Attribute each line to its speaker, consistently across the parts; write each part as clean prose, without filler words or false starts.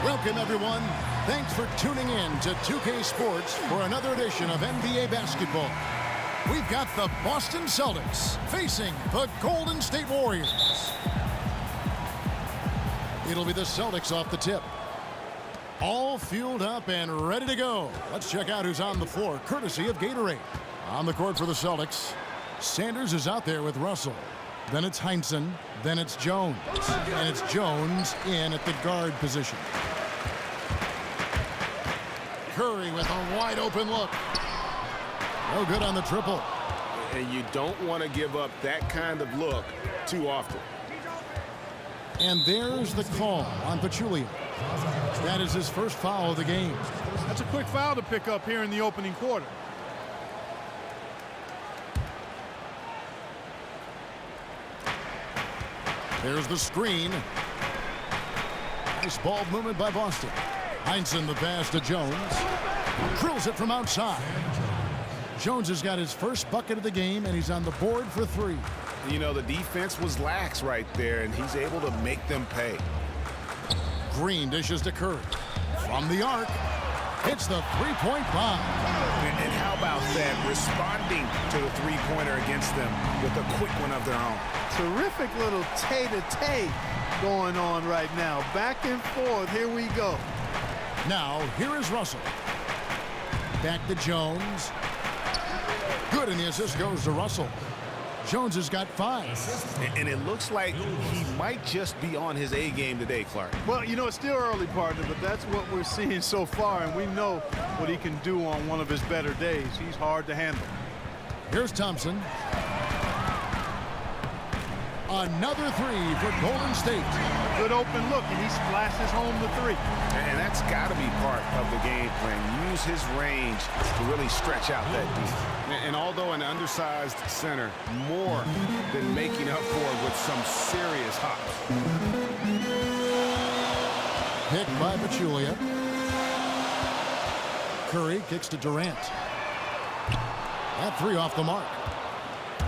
Speaker 1: Welcome, everyone. Thanks for tuning in to 2K Sports for another edition of NBA basketball. We've got the Boston Celtics facing the Golden State Warriors. It'll be the Celtics off the tip. All fueled up and ready to go. Let's check out who's on the floor, courtesy of Gatorade. On the court for the Celtics, Sanders is out there with Russell. Then it's Heinsohn. Then it's Jones. And it's Jones in at the guard position. Curry with a wide open look. No good on the triple.
Speaker 2: And you don't want to give up that kind of look too often.
Speaker 1: And there's the call on Pachulia. That is his first foul of the game.
Speaker 3: That's a quick foul to pick up here in the opening quarter.
Speaker 1: There's the screen. Nice ball movement by Boston. Heinsohn the pass to Jones. Drills it from outside. Jones has got his first bucket of the game, and he's on the board for three.
Speaker 2: You know, the defense was lax right there, and he's able to make them pay.
Speaker 1: Green dishes to Curry. From the arc, hits the three-point bomb.
Speaker 2: And how about that, responding to the three-pointer against them with a quick one of their own.
Speaker 3: Terrific little tay-to-tay going on right now. Back and forth, here we go.
Speaker 1: Now, here is Russell. Back to Jones. Good, and the assist goes to Russell. Jones has got 5.
Speaker 2: And it looks like he might just be on his A game today, Clark.
Speaker 3: Well, you know, it's still early, partner, but that's what we're seeing so far, and we know what he can do on one of his better days. He's hard to handle.
Speaker 1: Here's Thompson. Another three for Golden State.
Speaker 3: A good open look, and he splashes home the three.
Speaker 2: And that's got to be part of the game plan. Use his range to really stretch out that deep. And although an undersized center, more than making up for it with some serious hops.
Speaker 1: Picked by Pachulia. Curry kicks to Durant. That three off the mark.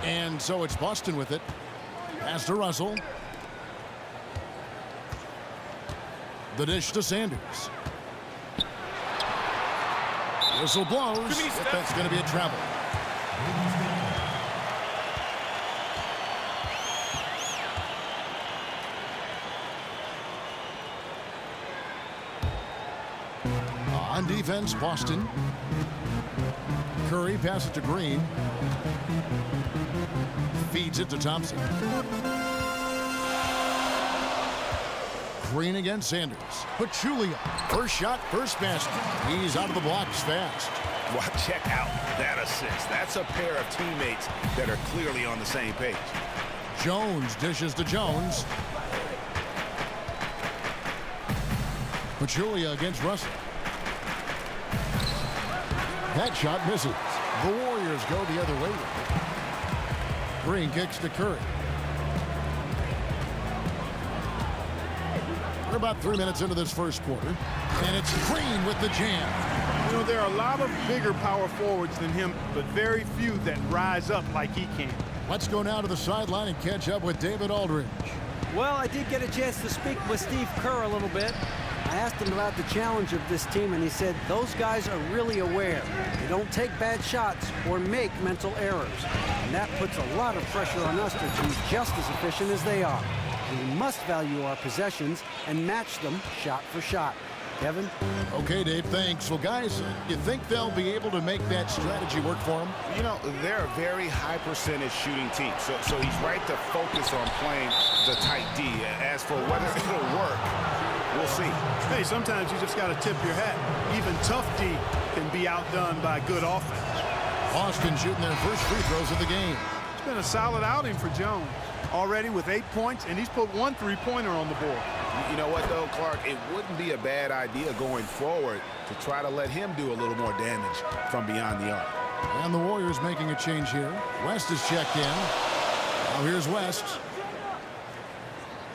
Speaker 1: And so it's Boston with it. Pass to Russell. The dish to Sanders. Whistle blows. If that's going to be a travel. On defense, Boston. Curry passes to Green. Feeds it to Thompson. Green against Sanders. Pachulia. First shot, first basket. He's out of the blocks fast.
Speaker 2: Well, check out that assist. That's a pair of teammates that are clearly on the same page.
Speaker 1: Jones dishes to Jones. Pachulia against Russell. That shot misses. The Warriors go the other way. Green kicks to Curry. We're about 3 minutes into this first quarter, and it's Green with the jam.
Speaker 3: You know, there are a lot of bigger power forwards than him, but very few that rise up like he can.
Speaker 1: Let's go now to the sideline and catch up with David Aldridge.
Speaker 4: Well, I did get a chance to speak with Steve Kerr a little bit. I asked him about the challenge of this team, and he said those guys are really aware. They don't take bad shots or make mental errors. And that puts a lot of pressure on us to be just as efficient as they are. We must value our possessions and match them shot for shot. Kevin?
Speaker 1: Okay, Dave, thanks. Well, guys, you think they'll be able to make that strategy work for them?
Speaker 2: You know, they're a very high percentage shooting team, so he's right to focus on playing the tight D. As for whether it'll work, we'll see.
Speaker 3: Hey, sometimes you just got to tip your hat. Even tough D can be outdone by good offense.
Speaker 1: Boston shooting their first free throws of the game.
Speaker 3: It's been a solid outing for Jones. Already with 8 points, and he's put 1 3-pointer on the board.
Speaker 2: You know what, though, Clark? It wouldn't be a bad idea going forward to try to let him do a little more damage from beyond the arc.
Speaker 1: And the Warriors making a change here. West is checked in. Now here's West.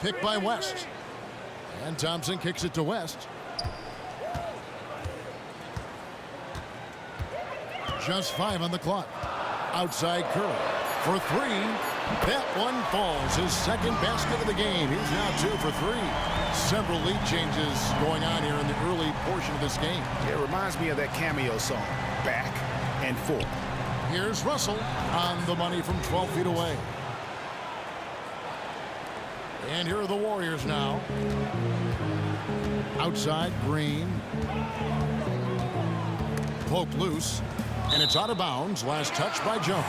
Speaker 1: Picked by West. And Thompson kicks it to West. Just 5 on the clock. Outside Curry for 3. That one falls. His second basket of the game. He's now 2 for 3. Several lead changes going on here in the early portion of this game.
Speaker 2: It reminds me of that cameo song, Back and Forth.
Speaker 1: Here's Russell on the money from 12 feet away. And here are the Warriors now. Outside, Green. Poked loose. And it's out of bounds. Last touch by Jones.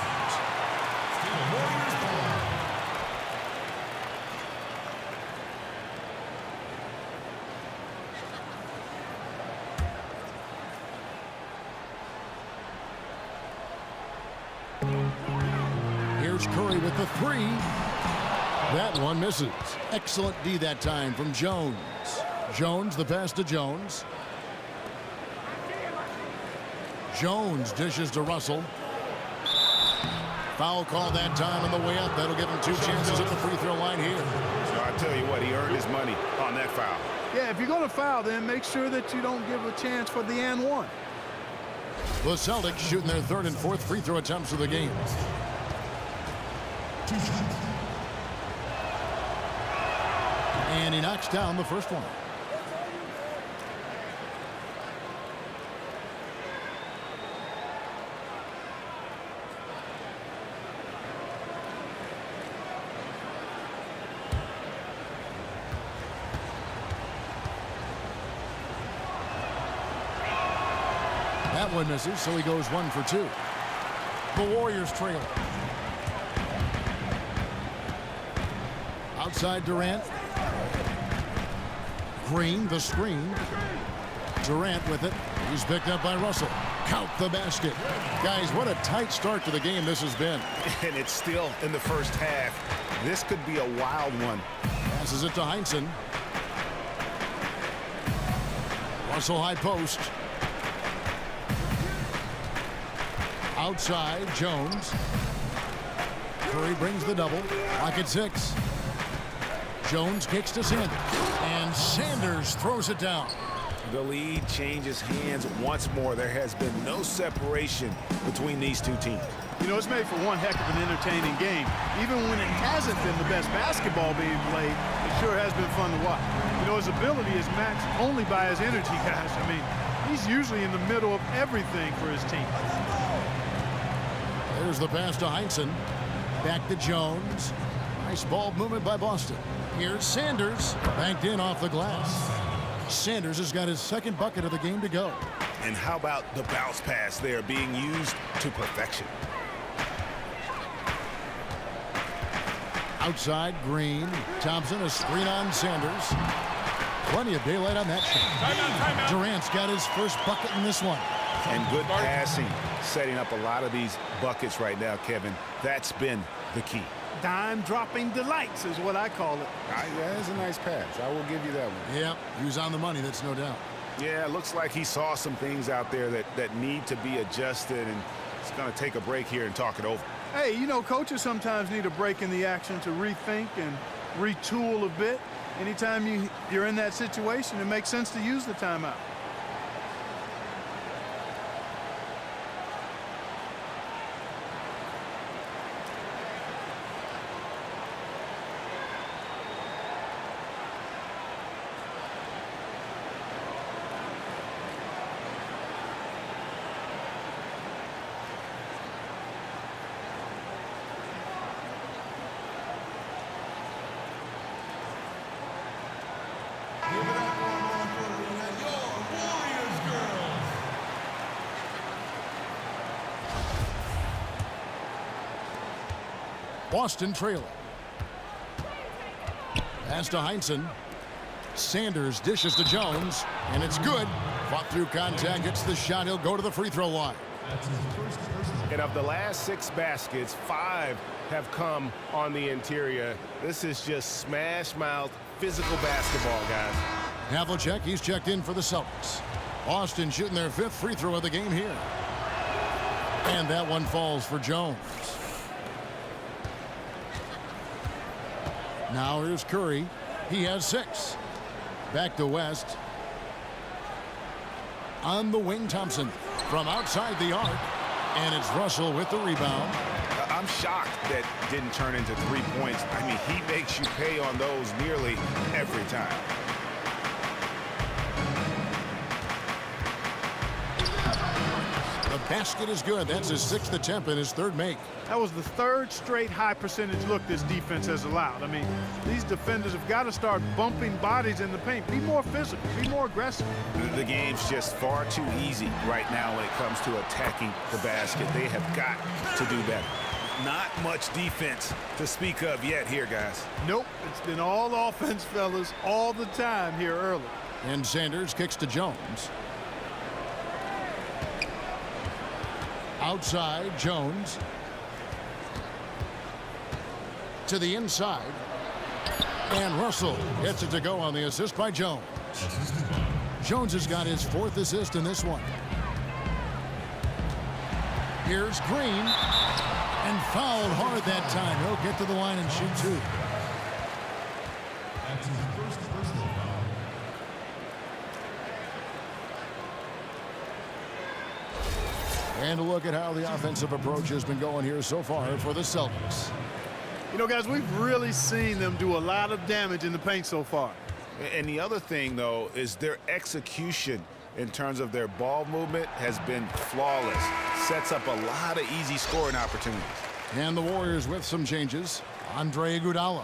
Speaker 1: Here's Curry with the 3. That one misses. Excellent D that time from Jones. Jones, the pass to Jones. Jones dishes to Russell. Foul call that time on the way up. That'll give him 2 chances at the free throw line here.
Speaker 2: So I tell you what, he earned his money on that foul.
Speaker 3: Yeah, if you're going to foul, then make sure that you don't give a chance for the and one.
Speaker 1: The Celtics shooting their 3rd and 4th free throw attempts of the game. And he knocks down the first one. That one misses, so he goes 1 for 2. The Warriors trail. Outside Durant. Green, the screen. Durant with it. He's picked up by Russell. Count the basket. Guys, what a tight start to the game this has been.
Speaker 2: And it's still in the first half. This could be a wild one.
Speaker 1: Passes it to Heinsohn. Russell high post. Outside, Jones. Curry brings the double. Lock at 6. Jones kicks to Sanders. And Sanders throws it down.
Speaker 2: The lead changes hands once more. There has been no separation between these two teams.
Speaker 3: You know, it's made for one heck of an entertaining game. Even when it hasn't been the best basketball being played, it sure has been fun to watch. You know, his ability is matched only by his energy, guys. I mean, he's usually in the middle of everything for his team.
Speaker 1: There's the pass to Heinsohn. Back to Jones. Nice ball movement by Boston. Here's Sanders. Banked in off the glass. Sanders has got his second bucket of the game to go.
Speaker 2: And how about the bounce pass there being used to perfection?
Speaker 1: Outside, Green. Thompson, a screen on Sanders. Plenty of daylight on that shot. Durant's got his first bucket in this one.
Speaker 2: And good passing, setting up a lot of these buckets right now, Kevin. That's been the key.
Speaker 3: Dime-dropping delights is what I call it.
Speaker 2: Yeah, that's a nice pass. I will give you that one.
Speaker 1: Yep, he was on the money, that's no doubt.
Speaker 2: Yeah, it looks like he saw some things out there that need to be adjusted, and he's going to take a break here and talk it over.
Speaker 3: Hey, you know, coaches sometimes need a break in the action to rethink and retool a bit. Anytime you're in that situation, it makes sense to use the timeout.
Speaker 1: Boston trailing. Pass to Heinsohn. Sanders dishes to Jones, and it's good. Fought through contact, gets the shot. He'll go to the free throw line.
Speaker 5: And of the last 6 baskets, 5 have come on the interior. This is just smash mouth physical basketball, guys.
Speaker 1: Havlicek, he's checked in for the Celtics. Boston shooting their 5th free throw of the game here. And that one falls for Jones. Now here's Curry. He has 6. Back to West. On the wing, Thompson from outside the arc. And it's Russell with the rebound.
Speaker 2: I'm I'm shocked that didn't turn into 3 points. I mean, he makes you pay on those nearly every time.
Speaker 1: The basket is good. That's his 6th attempt and his 3rd make.
Speaker 3: That was the 3rd straight high percentage look this defense has allowed. I mean, these defenders have got to start bumping bodies in the paint. Be more physical, be more aggressive.
Speaker 2: The game's just far too easy right now when it comes to attacking the basket. They have got to do better. Not much defense to speak of yet here, guys.
Speaker 3: Nope, it's been all offense, fellas, all the time here early.
Speaker 1: And Sanders kicks to Jones. Outside, Jones. To the inside. And Russell gets it to go on the assist by Jones. Jones has got his 4th assist in this one. Here's Green. And fouled hard that time. He'll get to the line and shoot 2. And a look at how the offensive approach has been going here so far for the Celtics.
Speaker 3: You know, guys, we've really seen them do a lot of damage in the paint so far.
Speaker 2: And the other thing, though, is their execution in terms of their ball movement has been flawless. Sets up a lot of easy scoring opportunities.
Speaker 1: And the Warriors with some changes. Andre Iguodala.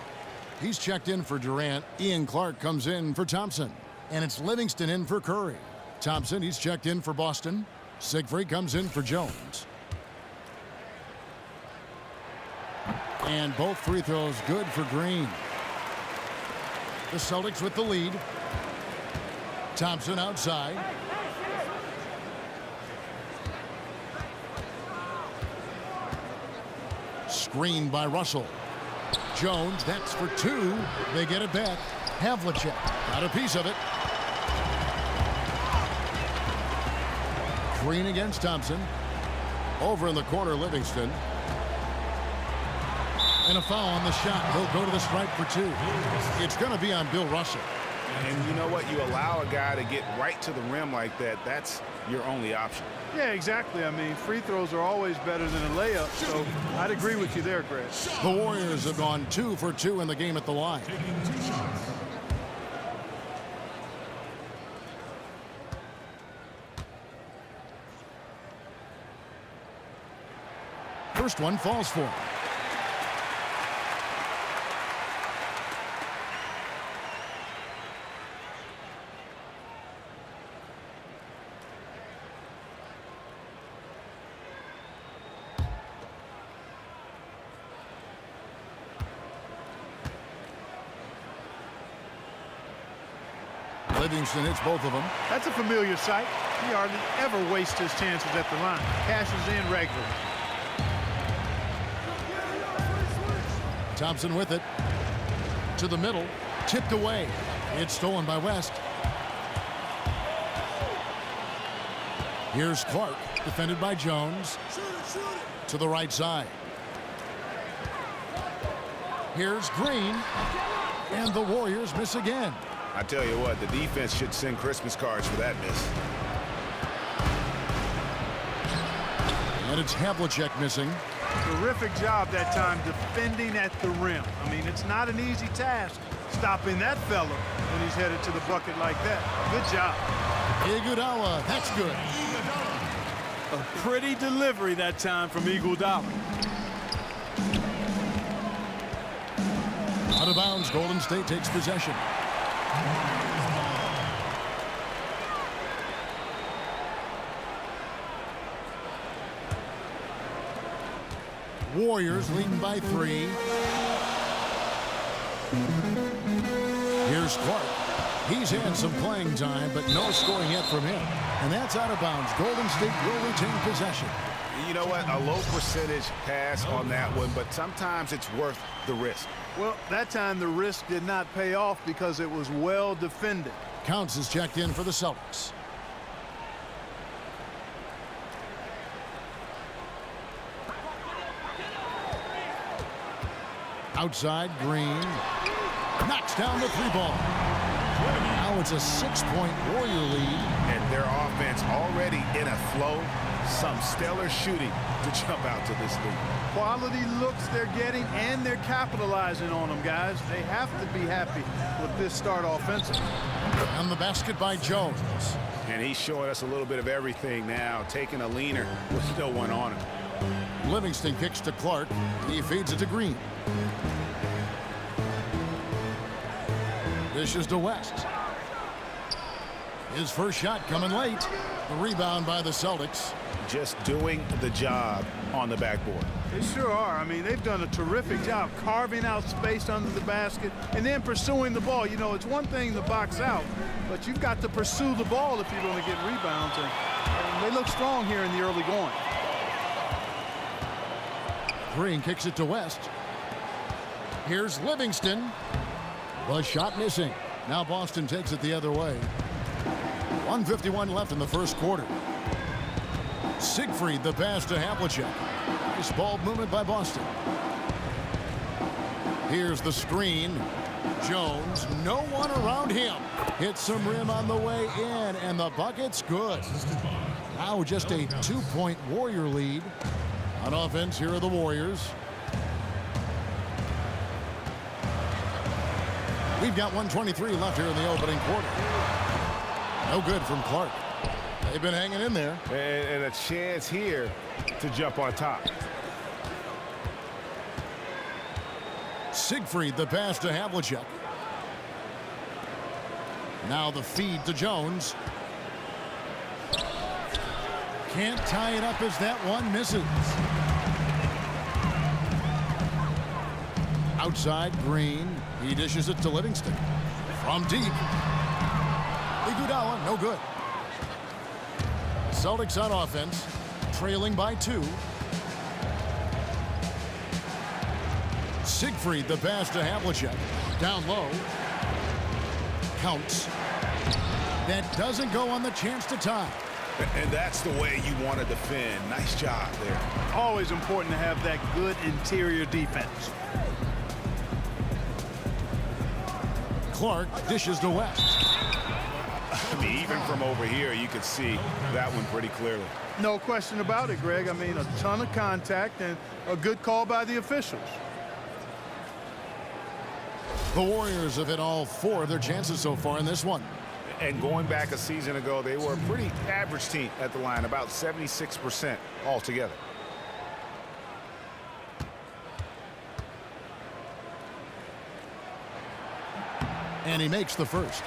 Speaker 1: He's checked in for Durant. Ian Clark comes in for Thompson. And it's Livingston in for Curry. Thompson, he's checked in for Boston. Siegfried comes in for Jones. And both free throws good for Green. The Celtics with the lead. Thompson outside. Screened by Russell. Jones, that's for 2. They get it back. Havlicek got a piece of it. Green against Thompson. Over in the corner, Livingston. And a foul on the shot. He'll go to the stripe for 2. It's going to be on Bill Russell.
Speaker 2: And you know what? You allow a guy to get right to the rim like that, that's your only option.
Speaker 3: Yeah, exactly. I mean, free throws are always better than a layup, so I'd agree with you there, Greg.
Speaker 1: The Warriors have gone 2 for 2 in the game at the line. First one falls for him. Livingston hits both of them.
Speaker 3: That's a familiar sight. He hardly ever wastes his chances at the line. Cashes in regularly.
Speaker 1: Thompson with it. To the middle. Tipped away. It's stolen by West. Here's Clark. Defended by Jones. To the right side. Here's Green. And the Warriors miss again.
Speaker 2: I tell you what, the defense should send Christmas cards for that miss.
Speaker 1: And it's Havlicek missing.
Speaker 3: Terrific job that time defending at the rim. I mean, it's not an easy task stopping that fella when he's headed to the bucket like that. Good job.
Speaker 1: Iguodala, that's good.
Speaker 3: A pretty delivery that time from Iguodala.
Speaker 1: Out of bounds, Golden State takes possession. Warriors leading by 3. Here's Clark. He's had some playing time, but no scoring yet from him. And that's out of bounds. Golden State will retain possession.
Speaker 2: You know what? A low percentage pass on that one, but sometimes it's worth the risk.
Speaker 3: Well, that time the risk did not pay off because it was well defended.
Speaker 1: Counts is checked in for the Celtics. Outside, Green. Knocks down the 3-ball. Now it's a 6-point Warrior lead.
Speaker 2: And their offense already in a flow. Some stellar shooting to jump out to this lead.
Speaker 3: Quality looks they're getting, and they're capitalizing on them, guys. They have to be happy with this start offensively.
Speaker 1: And the basket by Jones.
Speaker 2: And he's showing us a little bit of everything now, taking a leaner with no one on him.
Speaker 1: Livingston kicks to Clark. He feeds it to Green. Dishes to West. His first shot coming late. The rebound by the Celtics.
Speaker 2: Just doing the job on the backboard.
Speaker 3: They sure are. I mean, they've done a terrific job carving out space under the basket and then pursuing the ball. You know, it's one thing to box out, but you've got to pursue the ball if you're going to get rebounds. And they look strong here in the early going.
Speaker 1: Green kicks it to West. Here's Livingston. The shot missing. Now Boston takes it the other way. 1:51 left in the first quarter. Siegfried the pass to Havlicek. Nice ball movement by Boston. Here's the screen. Jones, no one around him. Hits some rim on the way in, and the bucket's good. Now just a 2-point Warrior lead. On offense, here are the Warriors. We've got 1:23 left here in the opening quarter. No good from Clark. They've been hanging in there.
Speaker 2: And a chance here to jump on top.
Speaker 1: Siegfried the pass to Havlicek. Now the feed to Jones. Can't tie it up as that one misses. Outside, Green. He dishes it to Livingston. From deep. Iguodala, no good. Celtics on offense, trailing by 2. Siegfried the pass to Havlicek. Down low. Counts. That doesn't go on the chance to tie.
Speaker 2: And that's the way you want to defend. Nice job there.
Speaker 3: Always important to have that good interior defense.
Speaker 1: Clark dishes to West.
Speaker 2: I mean, even from over here, you can see that one pretty clearly.
Speaker 3: No question about it, Greg. I mean, a ton of contact and a good call by the officials.
Speaker 1: The Warriors have hit all 4 of their chances so far in this one.
Speaker 2: And going back a season ago, they were a pretty average team at the line, about 76% altogether.
Speaker 1: And he makes the first.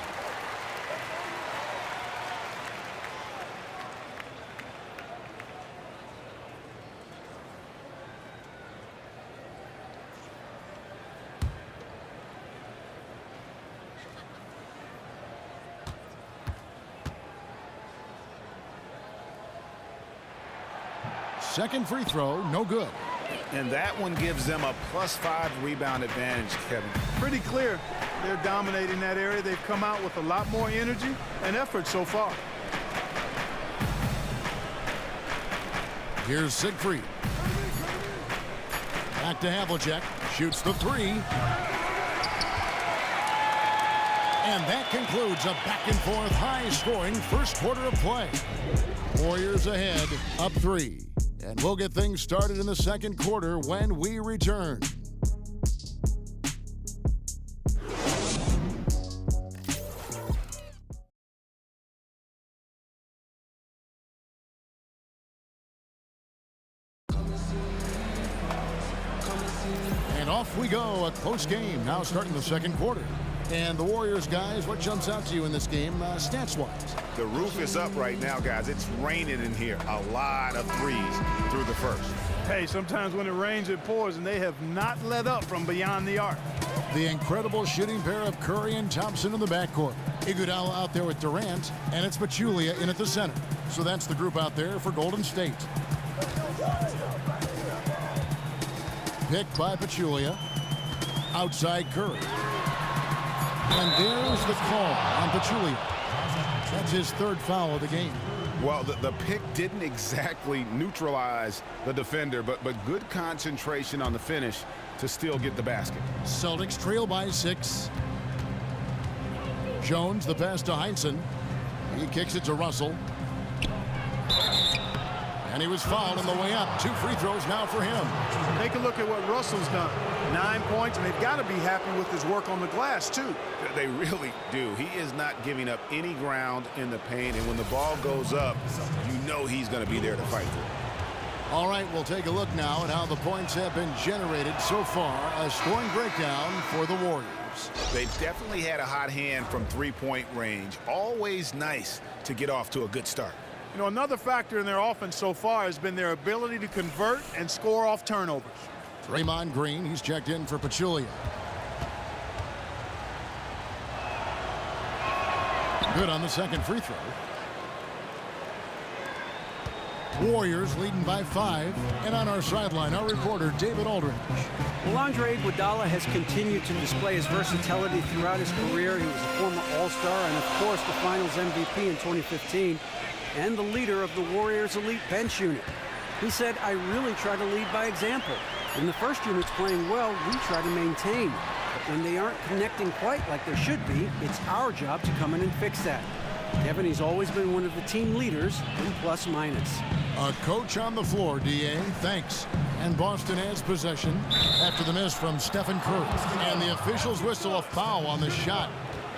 Speaker 1: Second free throw, no good.
Speaker 2: And that one gives them a +5 rebound advantage, Kevin.
Speaker 3: Pretty clear. They're dominating that area. They've come out with a lot more energy and effort so far.
Speaker 1: Here's Siegfried. Back to Havlicek. Shoots the 3. And that concludes a back-and-forth, high-scoring first quarter of play. Warriors ahead, up 3. And we'll get things started in the second quarter when we return. And off we go, a close game now starting the second quarter. And the Warriors, guys, what jumps out to you in this game stats-wise?
Speaker 2: The roof is up right now, guys. It's raining in here. A lot of threes through the first.
Speaker 3: Hey, sometimes when it rains, it pours, and they have not let up from beyond the arc.
Speaker 1: The incredible shooting pair of Curry and Thompson in the backcourt. Iguodala out there with Durant, and it's Pachulia in at the center. So that's the group out there for Golden State. Picked by Pachulia. Outside Curry. And there's the call on Pachulia. That's his 3rd foul of the game.
Speaker 2: Well, the pick didn't exactly neutralize the defender, but good concentration on the finish to still get the basket.
Speaker 1: Celtics trail by 6. Jones, the pass to Heinsohn. He kicks it to Russell. And he was fouled on the way up. 2 free throws now for him.
Speaker 3: Take a look at what Russell's done. 9 points, and they've got to be happy with his work on the glass, too.
Speaker 2: They really do. He is not giving up any ground in the paint, and when the ball goes up, you know he's going to be there to fight for it.
Speaker 1: All right, we'll take a look now at how the points have been generated so far. A scoring breakdown for the Warriors.
Speaker 2: They've definitely had a hot hand from three-point range. Always nice to get off to a good start.
Speaker 3: You know, another factor in their offense so far has been their ability to convert and score off turnovers.
Speaker 1: Draymond Green, he's checked in for Pachulia. Good on the second free throw. Warriors leading by 5. And on our sideline, our reporter, David Aldridge.
Speaker 4: Well, Andre Iguodala has continued to display his versatility throughout his career. He was a former All-Star and, of course, the Finals MVP in 2015 and the leader of the Warriors' elite bench unit. He said, "I really try to lead by example. When the first unit's playing well, we try to maintain. But when they aren't connecting quite like they should be, it's our job to come in and fix that." Kevin, he's always been one of the team leaders in plus-minus.
Speaker 1: A coach on the floor, D.A. Thanks. And Boston has possession after the miss from Stephen Curry. And the officials whistle a foul on the shot.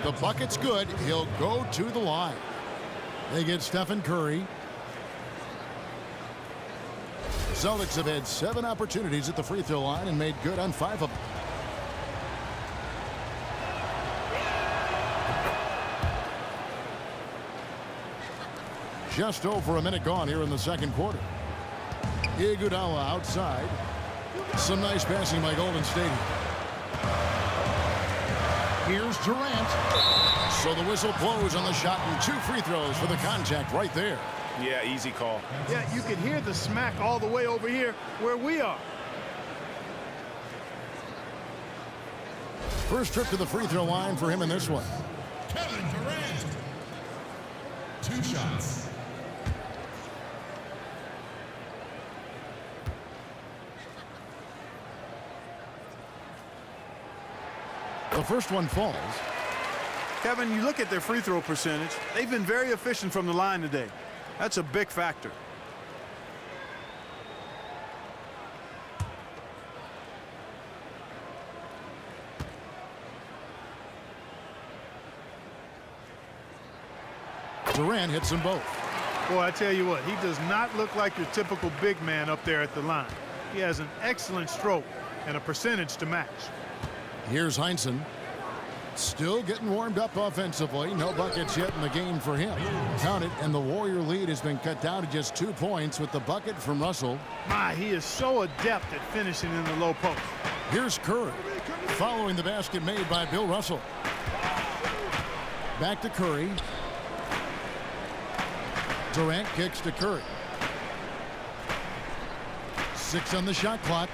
Speaker 1: The bucket's good. He'll go to the line. They get Stephen Curry. Celtics have had 7 opportunities at the free throw line and made good on 5 of them. Just over a minute gone here in the second quarter. Iguodala outside. Some nice passing by Golden State. Here's Durant. So the whistle blows on the shot and 2 free throws for the contact right there.
Speaker 2: Yeah, easy call.
Speaker 3: Yeah, you can hear the smack all the way over here where we are.
Speaker 1: First trip to the free throw line for him in this one.
Speaker 6: Kevin Durant. 2 shots.
Speaker 1: The first one falls.
Speaker 3: Kevin, you look at their free throw percentage. They've been very efficient from the line today. That's a big factor.
Speaker 1: Durant hits them both.
Speaker 3: Boy, I tell you what, he does not look like your typical big man up there at the line. He has an excellent stroke and a percentage to match.
Speaker 1: Here's Heinsohn. Still getting warmed up offensively. No buckets yet in the game for him. Count it, and the Warrior lead has been cut down to just 2 points with the bucket from Russell.
Speaker 3: My, he is so adept at finishing in the low post.
Speaker 1: Here's Curry, following the basket made by Bill Russell. Back to Curry. Durant kicks to Curry. 6 on the shot clock.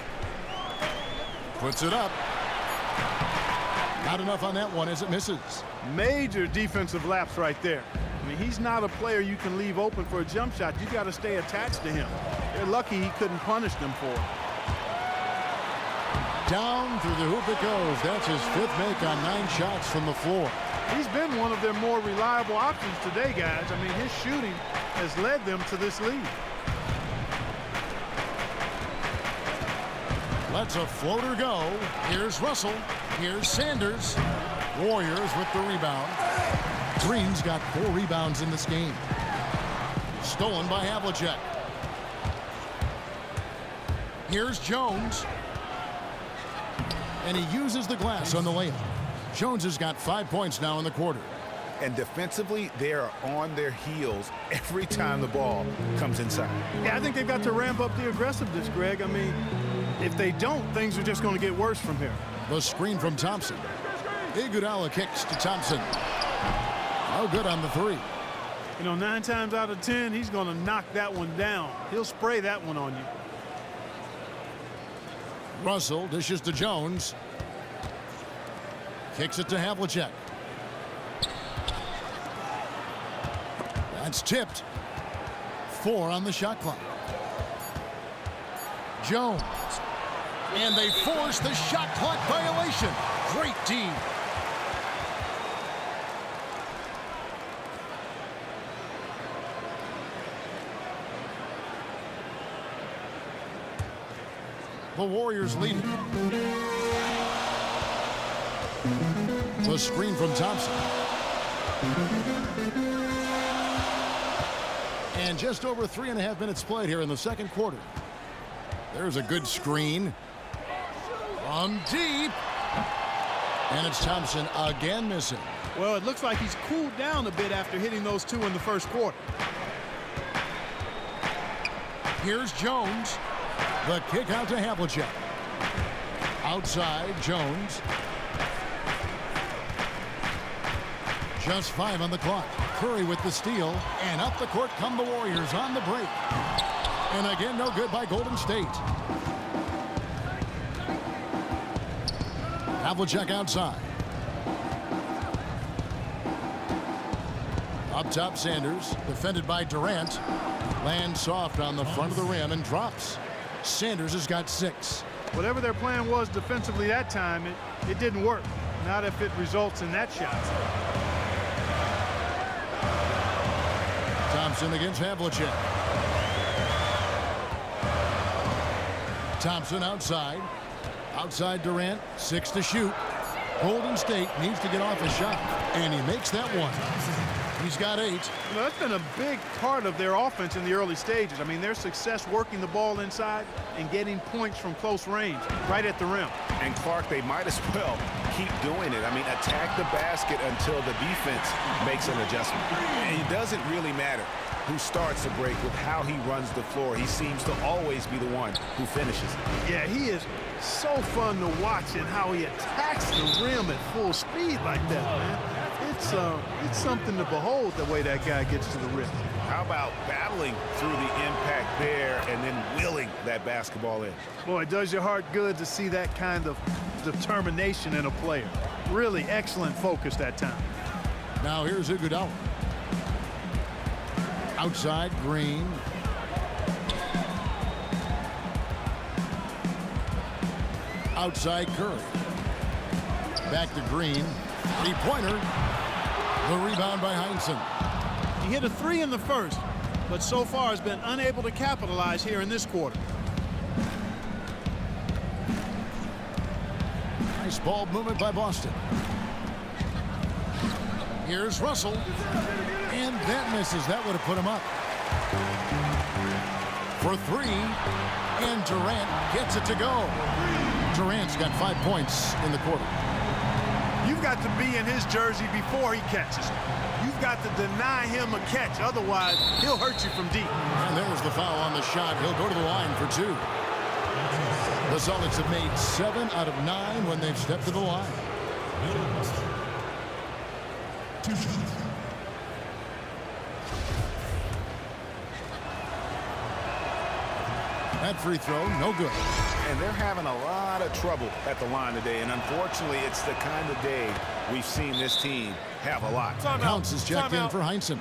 Speaker 1: Puts it up. Not enough on that one as it misses.
Speaker 3: Major defensive lapse right there. I mean, he's not a player you can leave open for a jump shot. You got to stay attached to him. They're lucky he couldn't punish them for it.
Speaker 1: Down through the hoop it goes. That's his 5th make on 9 shots from the floor.
Speaker 3: He's been one of their more reliable options today, guys. I mean, his shooting has led them to this lead.
Speaker 1: Lets a floater go. Here's Russell. Here's Sanders. Warriors with the rebound. Green's got 4 rebounds in this game. Stolen by Havlicek. Here's Jones. And he uses the glass on the layup. Jones has got 5 points now in the quarter.
Speaker 2: And defensively, they are on their heels every time the ball comes inside.
Speaker 3: Yeah, I think they've got to ramp up the aggressiveness, Greg. I mean, if they don't, things are just going to get worse from here.
Speaker 1: The screen from Thompson. Iguodala kicks to Thompson. No good on the 3.
Speaker 3: You know, 9 times out of 10, he's going to knock that one down. He'll spray that one on you.
Speaker 1: Russell dishes to Jones. Kicks it to Havlicek. That's tipped. 4 on the shot clock. Jones. And they force the shot clock violation. Great D. The Warriors lead it. The screen from Thompson. And just over 3.5 minutes played here in the second quarter. There's a good screen. From deep. And it's Thompson again missing.
Speaker 3: Well, it looks like he's cooled down a bit after hitting those two in the first quarter.
Speaker 1: Here's Jones. The kick out to Havlicek. Outside, Jones. Just 5 on the clock. Curry with the steal. And up the court come the Warriors on the break. And again, no good by Golden State. Havlicek outside. Up top, Sanders. Defended by Durant. Lands soft on the front of the rim and drops. Sanders has got 6.
Speaker 3: Whatever their plan was defensively that time, it didn't work. Not if it results in that shot.
Speaker 1: Thompson against Havlicek. Thompson outside. Outside Durant. 6 to shoot. Golden State needs to get off a shot. And he makes that one. He's got 8.
Speaker 3: You know, that's been a big part of their offense in the early stages. I mean, their success working the ball inside and getting points from close range, right at the rim.
Speaker 2: And Clark, they might as well keep doing it. I mean, attack the basket until the defense makes an adjustment. And it doesn't really matter who starts the break with how he runs the floor. He seems to always be the one who finishes it.
Speaker 3: Yeah, he is so fun to watch in how he attacks the rim at full speed like that, man. It's something to behold the way that guy gets to the rim.
Speaker 2: How about battling through the impact there and then willing that basketball in?
Speaker 3: Boy, it does your heart good to see that kind of determination in a player. Really excellent focus that time.
Speaker 1: Now here's Iguodala. Outside, Green. Outside, Curry. Back to Green. Three-pointer. The rebound by Heinsohn.
Speaker 3: He hit a 3 in the first, but so far has been unable to capitalize here in this quarter.
Speaker 1: Nice ball movement by Boston. Here's Russell. And that misses. That would have put him up. For 3. And Durant gets it to go. Durant's got 5 points in the quarter.
Speaker 3: You've got to be in his jersey before he catches it. You've got to deny him a catch. Otherwise, he'll hurt you from deep.
Speaker 1: And there's the foul on the shot. He'll go to the line for 2. The Celtics have made 7 out of 9 when they've stepped to the line.
Speaker 6: 2 shots.
Speaker 1: That free throw, no good.
Speaker 2: And they're having a lot of trouble at the line today. And unfortunately, it's the kind of day we've seen this team have a lot.
Speaker 1: Counts is checked in for Heinsohn.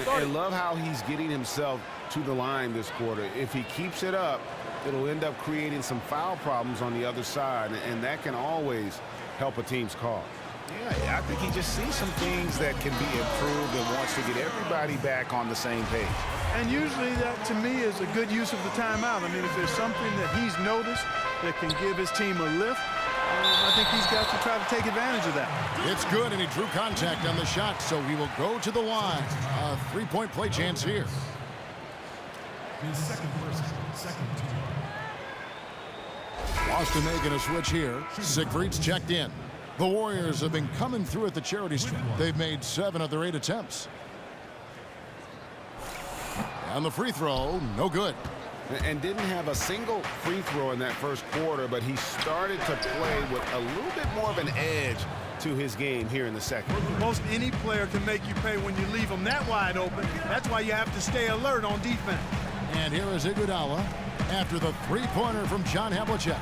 Speaker 2: I love how he's getting himself to the line this quarter. If he keeps it up, it'll end up creating some foul problems on the other side. And that can always help a team's cause. Yeah, I think he just sees some things that can be improved and wants to get everybody back on the same page.
Speaker 3: And usually that, to me, is a good use of the timeout. I mean, if there's something that he's noticed that can give his team a lift, I think he's got to try to take advantage of that.
Speaker 1: It's good, and he drew contact on the shot, so he will go to the line. A three-point play chance here.
Speaker 6: His second person, second team.
Speaker 1: Boston making a switch here. Siegfried's checked in. The Warriors have been coming through at the charity stripe. They've made 7 of their 8 attempts. And the free throw, no good.
Speaker 2: And didn't have a single free throw in that first quarter, but he started to play with a little bit more of an edge to his game here in the second.
Speaker 3: Most any player can make you pay when you leave them that wide open. That's why you have to stay alert on defense.
Speaker 1: And here is Iguodala after the three-pointer from John Havlicek.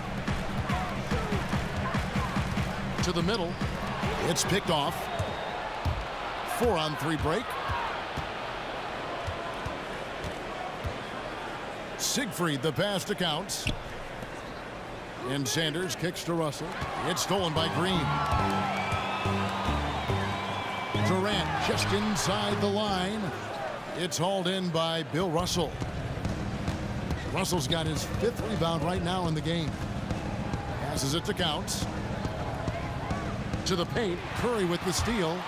Speaker 1: To the middle. It's picked off. 4-on-3 break. Siegfried, the pass to Counts. And Sanders kicks to Russell. It's stolen by Green. Durant just inside the line. It's hauled in by Bill Russell. Russell's got his 5th rebound right now in the game. Passes it to Counts. To the paint. Curry with the steal.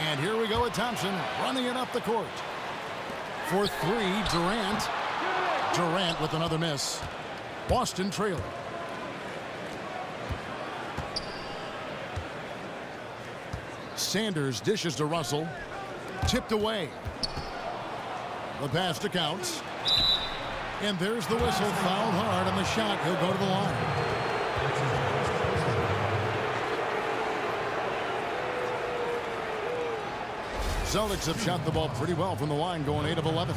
Speaker 1: And here we go with Thompson running it up the court. For three, Durant. Durant with another miss. Boston trailing. Sanders dishes to Russell. Tipped away. The pass to Counts. And there's the whistle. Fouled hard on the shot. He'll go to the line. Celtics have shot the ball pretty well from the line, going 8 of 11.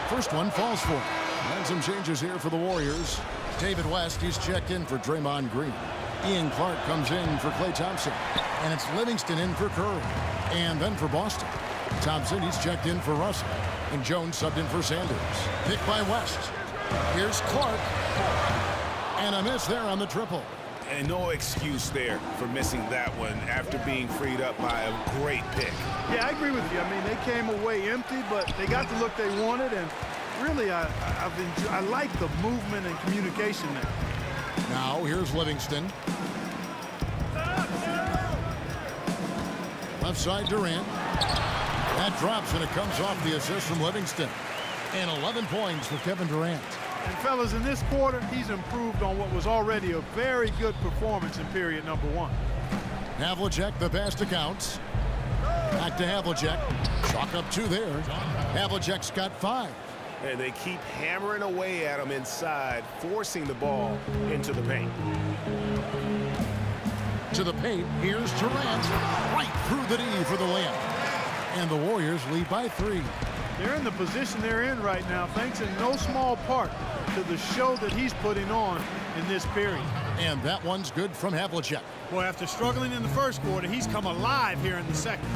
Speaker 1: First one falls for him. And some changes here for the Warriors. David West, he's checked in for Draymond Green. Ian Clark comes in for Klay Thompson. And it's Livingston in for Curry. And then for Boston, Thompson, he's checked in for Russell. And Jones subbed in for Sanders. Picked by West. Here's Clark. And a miss there on the triple.
Speaker 2: And no excuse there for missing that one after being freed up by a great pick.
Speaker 3: Yeah, I agree with you. I mean, they came away empty, but they got the look they wanted. And really, I like the movement and communication there.
Speaker 1: Now, here's Livingston. Left side, Durant. That drops, and it comes off the assist from Livingston. And 11 points for Kevin Durant.
Speaker 3: And, fellas, in this quarter, he's improved on what was already a very good performance in period number one.
Speaker 1: Havlicek, the pass to Counts. Back to Havlicek. Chalk up 2 there. Havlicek's got 5.
Speaker 5: And they keep hammering away at him inside, forcing the ball into the paint.
Speaker 1: To the paint, here's Durant. Right through the D for the layup. And the Warriors lead by 3.
Speaker 3: They're in the position they're in right now, thanks in no small part to the show that he's putting on in this period.
Speaker 1: And that one's good from Havlicek.
Speaker 3: Boy, after struggling in the first quarter, he's come alive here in the second.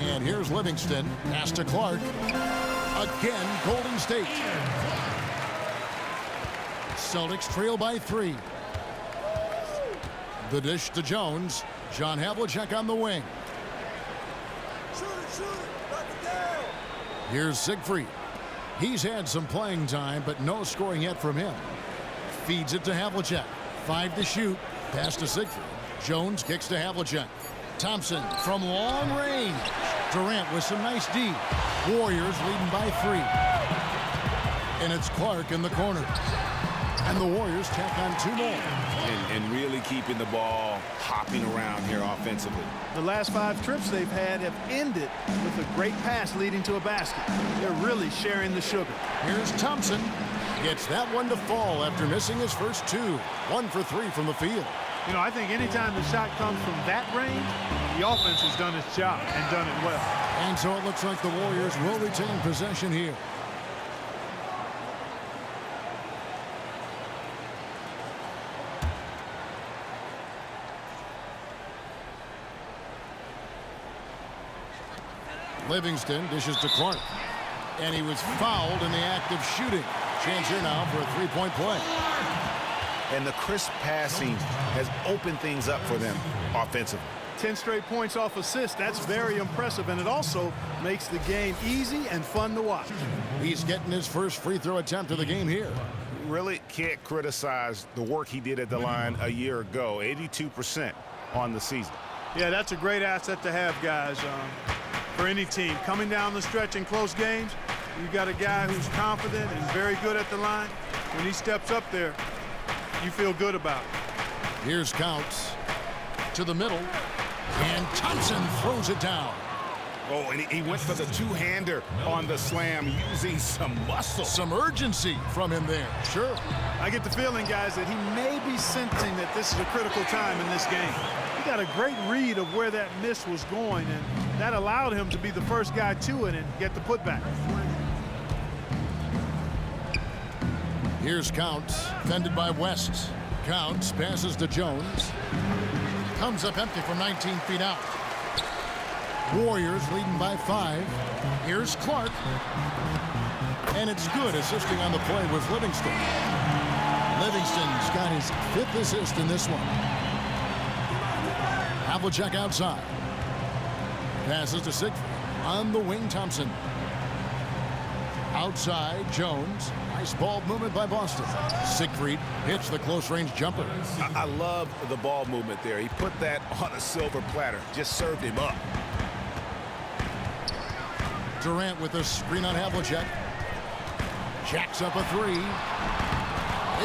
Speaker 1: And here's Livingston. Pass to Clark. Again, Golden State. Celtics trail by 3. The dish to Jones. John Havlicek on the wing. Here's Siegfried. He's had some playing time, but no scoring yet from him. Feeds it to Havlicek. 5 to shoot. Pass to Siegfried. Jones kicks to Havlicek. Thompson from long range. Durant with some nice D. Warriors leading by 3. And it's Clark in the corner. And the Warriors tack on 2 more.
Speaker 2: And really keeping the ball hopping around here offensively.
Speaker 3: The last 5 trips they've had have ended with a great pass leading to a basket. They're really sharing the sugar.
Speaker 1: Here's Thompson. Gets that one to fall after missing his first 2. 1 for 3 from the field.
Speaker 3: You know, I think anytime the shot comes from that range, the offense has done its job and done it well.
Speaker 1: And so it looks like the Warriors will retain possession here. Livingston dishes to Clark. And he was fouled in the act of shooting. Chance here now for a 3-point play.
Speaker 2: And the crisp passing has opened things up for them offensively.
Speaker 3: 10 straight points off assists. That's very impressive, and it also makes the game easy and fun to watch.
Speaker 1: He's getting his first free throw attempt of the game here.
Speaker 2: Really can't criticize the work he did at the line a year ago. 82% on the season.
Speaker 3: Yeah, that's a great asset to have, guys, for any team. Coming down the stretch in close games, you got a guy who's confident and very good at the line. When he steps up there, you feel good about it.
Speaker 1: Here's Counts to the middle, and Thompson throws it down.
Speaker 2: Oh, and he went for the 2-hander on the slam, using some muscle.
Speaker 1: Some urgency from him there. Sure.
Speaker 3: I get the feeling, guys, that he may be sensing that this is a critical time in this game. He got a great read of where that miss was going, and that allowed him to be the first guy to it and get the putback.
Speaker 1: Here's Counts, defended by West. Counts passes to Jones. Comes up empty from 19 feet out. Warriors leading by 5. Here's Clark. And it's good. Assisting on the play was Livingston. Livingston's got his 5th assist in this one. Havlicek outside. Passes to Siegfried. On the wing, Thompson. Outside, Jones. Nice ball movement by Boston. Siegfried hits the close-range jumper.
Speaker 2: I love the ball movement there. He put that on a silver platter. Just served him up.
Speaker 1: Durant with a screen on Havlicek. Jacks up a three.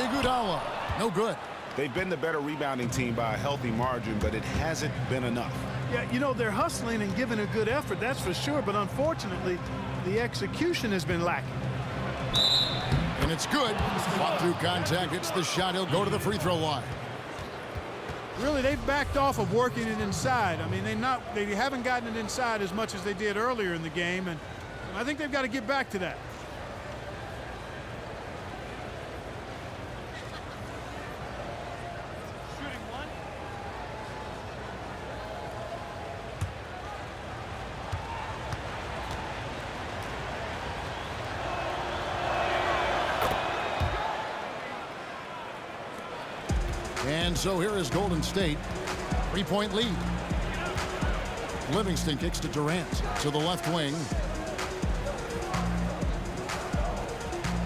Speaker 1: Iguodala. No good.
Speaker 2: They've been the better rebounding team by a healthy margin, but it hasn't been enough.
Speaker 3: Yeah, you know, they're hustling and giving a good effort, that's for sure. But unfortunately, the execution has been lacking.
Speaker 1: And it's good. Fought through contact. It's the shot. He'll go to the free throw line.
Speaker 3: Really, they've backed off of working it inside. I mean, they haven't gotten it inside as much as they did earlier in the game, and I think they've got to get back to that.
Speaker 1: And so here is Golden State. 3-point lead. Livingston kicks to Durant to the left wing.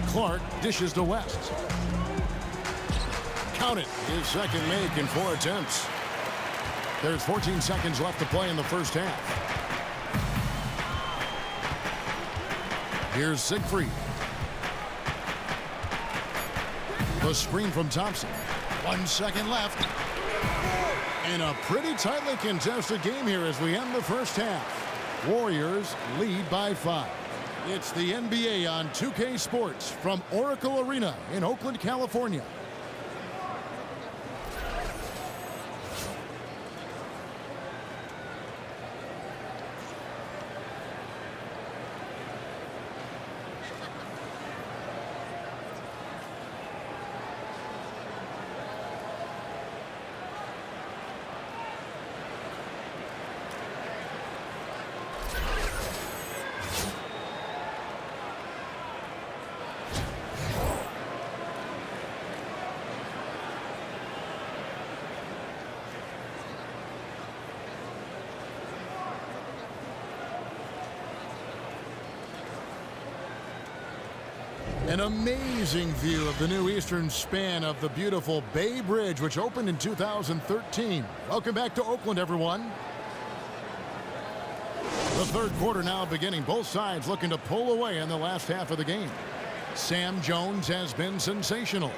Speaker 1: Clark dishes to West. Count it. His second make in 4 attempts. There's 14 seconds left to play in the first half. Here's Siegfried. The screen from Thompson. 1 second left. And a pretty tightly contested game here as we end the first half. Warriors lead by 5. It's the NBA on 2K Sports from Oracle Arena in Oakland, California. An amazing view of the new eastern span of the beautiful Bay Bridge, which opened in 2013. Welcome back to Oakland, everyone. The third quarter now beginning. Both sides looking to pull away in the last half of the game. Sam Jones has been sensational.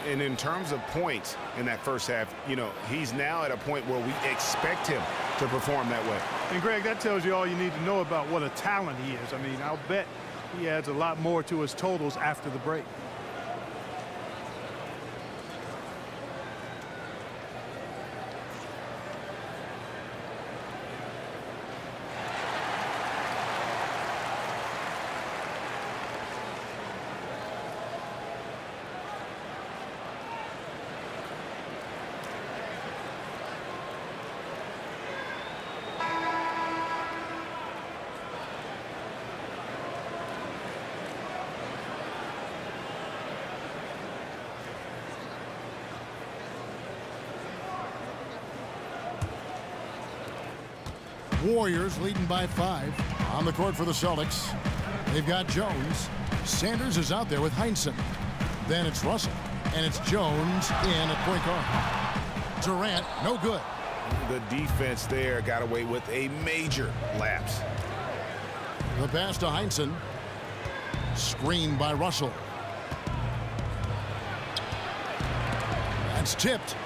Speaker 2: And in terms of points in that first half, you know, he's now at a point where we expect him to perform that way.
Speaker 3: And, Greg, that tells you all you need to know about what a talent he is. I mean, I'll bet he adds a lot more to his totals after the break.
Speaker 1: Warriors leading by 5. On the court for the Celtics. They've got Jones. Sanders is out there with Heinsohn. Then it's Russell. And it's Jones in at point guard. Durant, no good.
Speaker 2: The defense there got away with a major lapse.
Speaker 1: The pass to Heinsohn. Screened by Russell. That's tipped.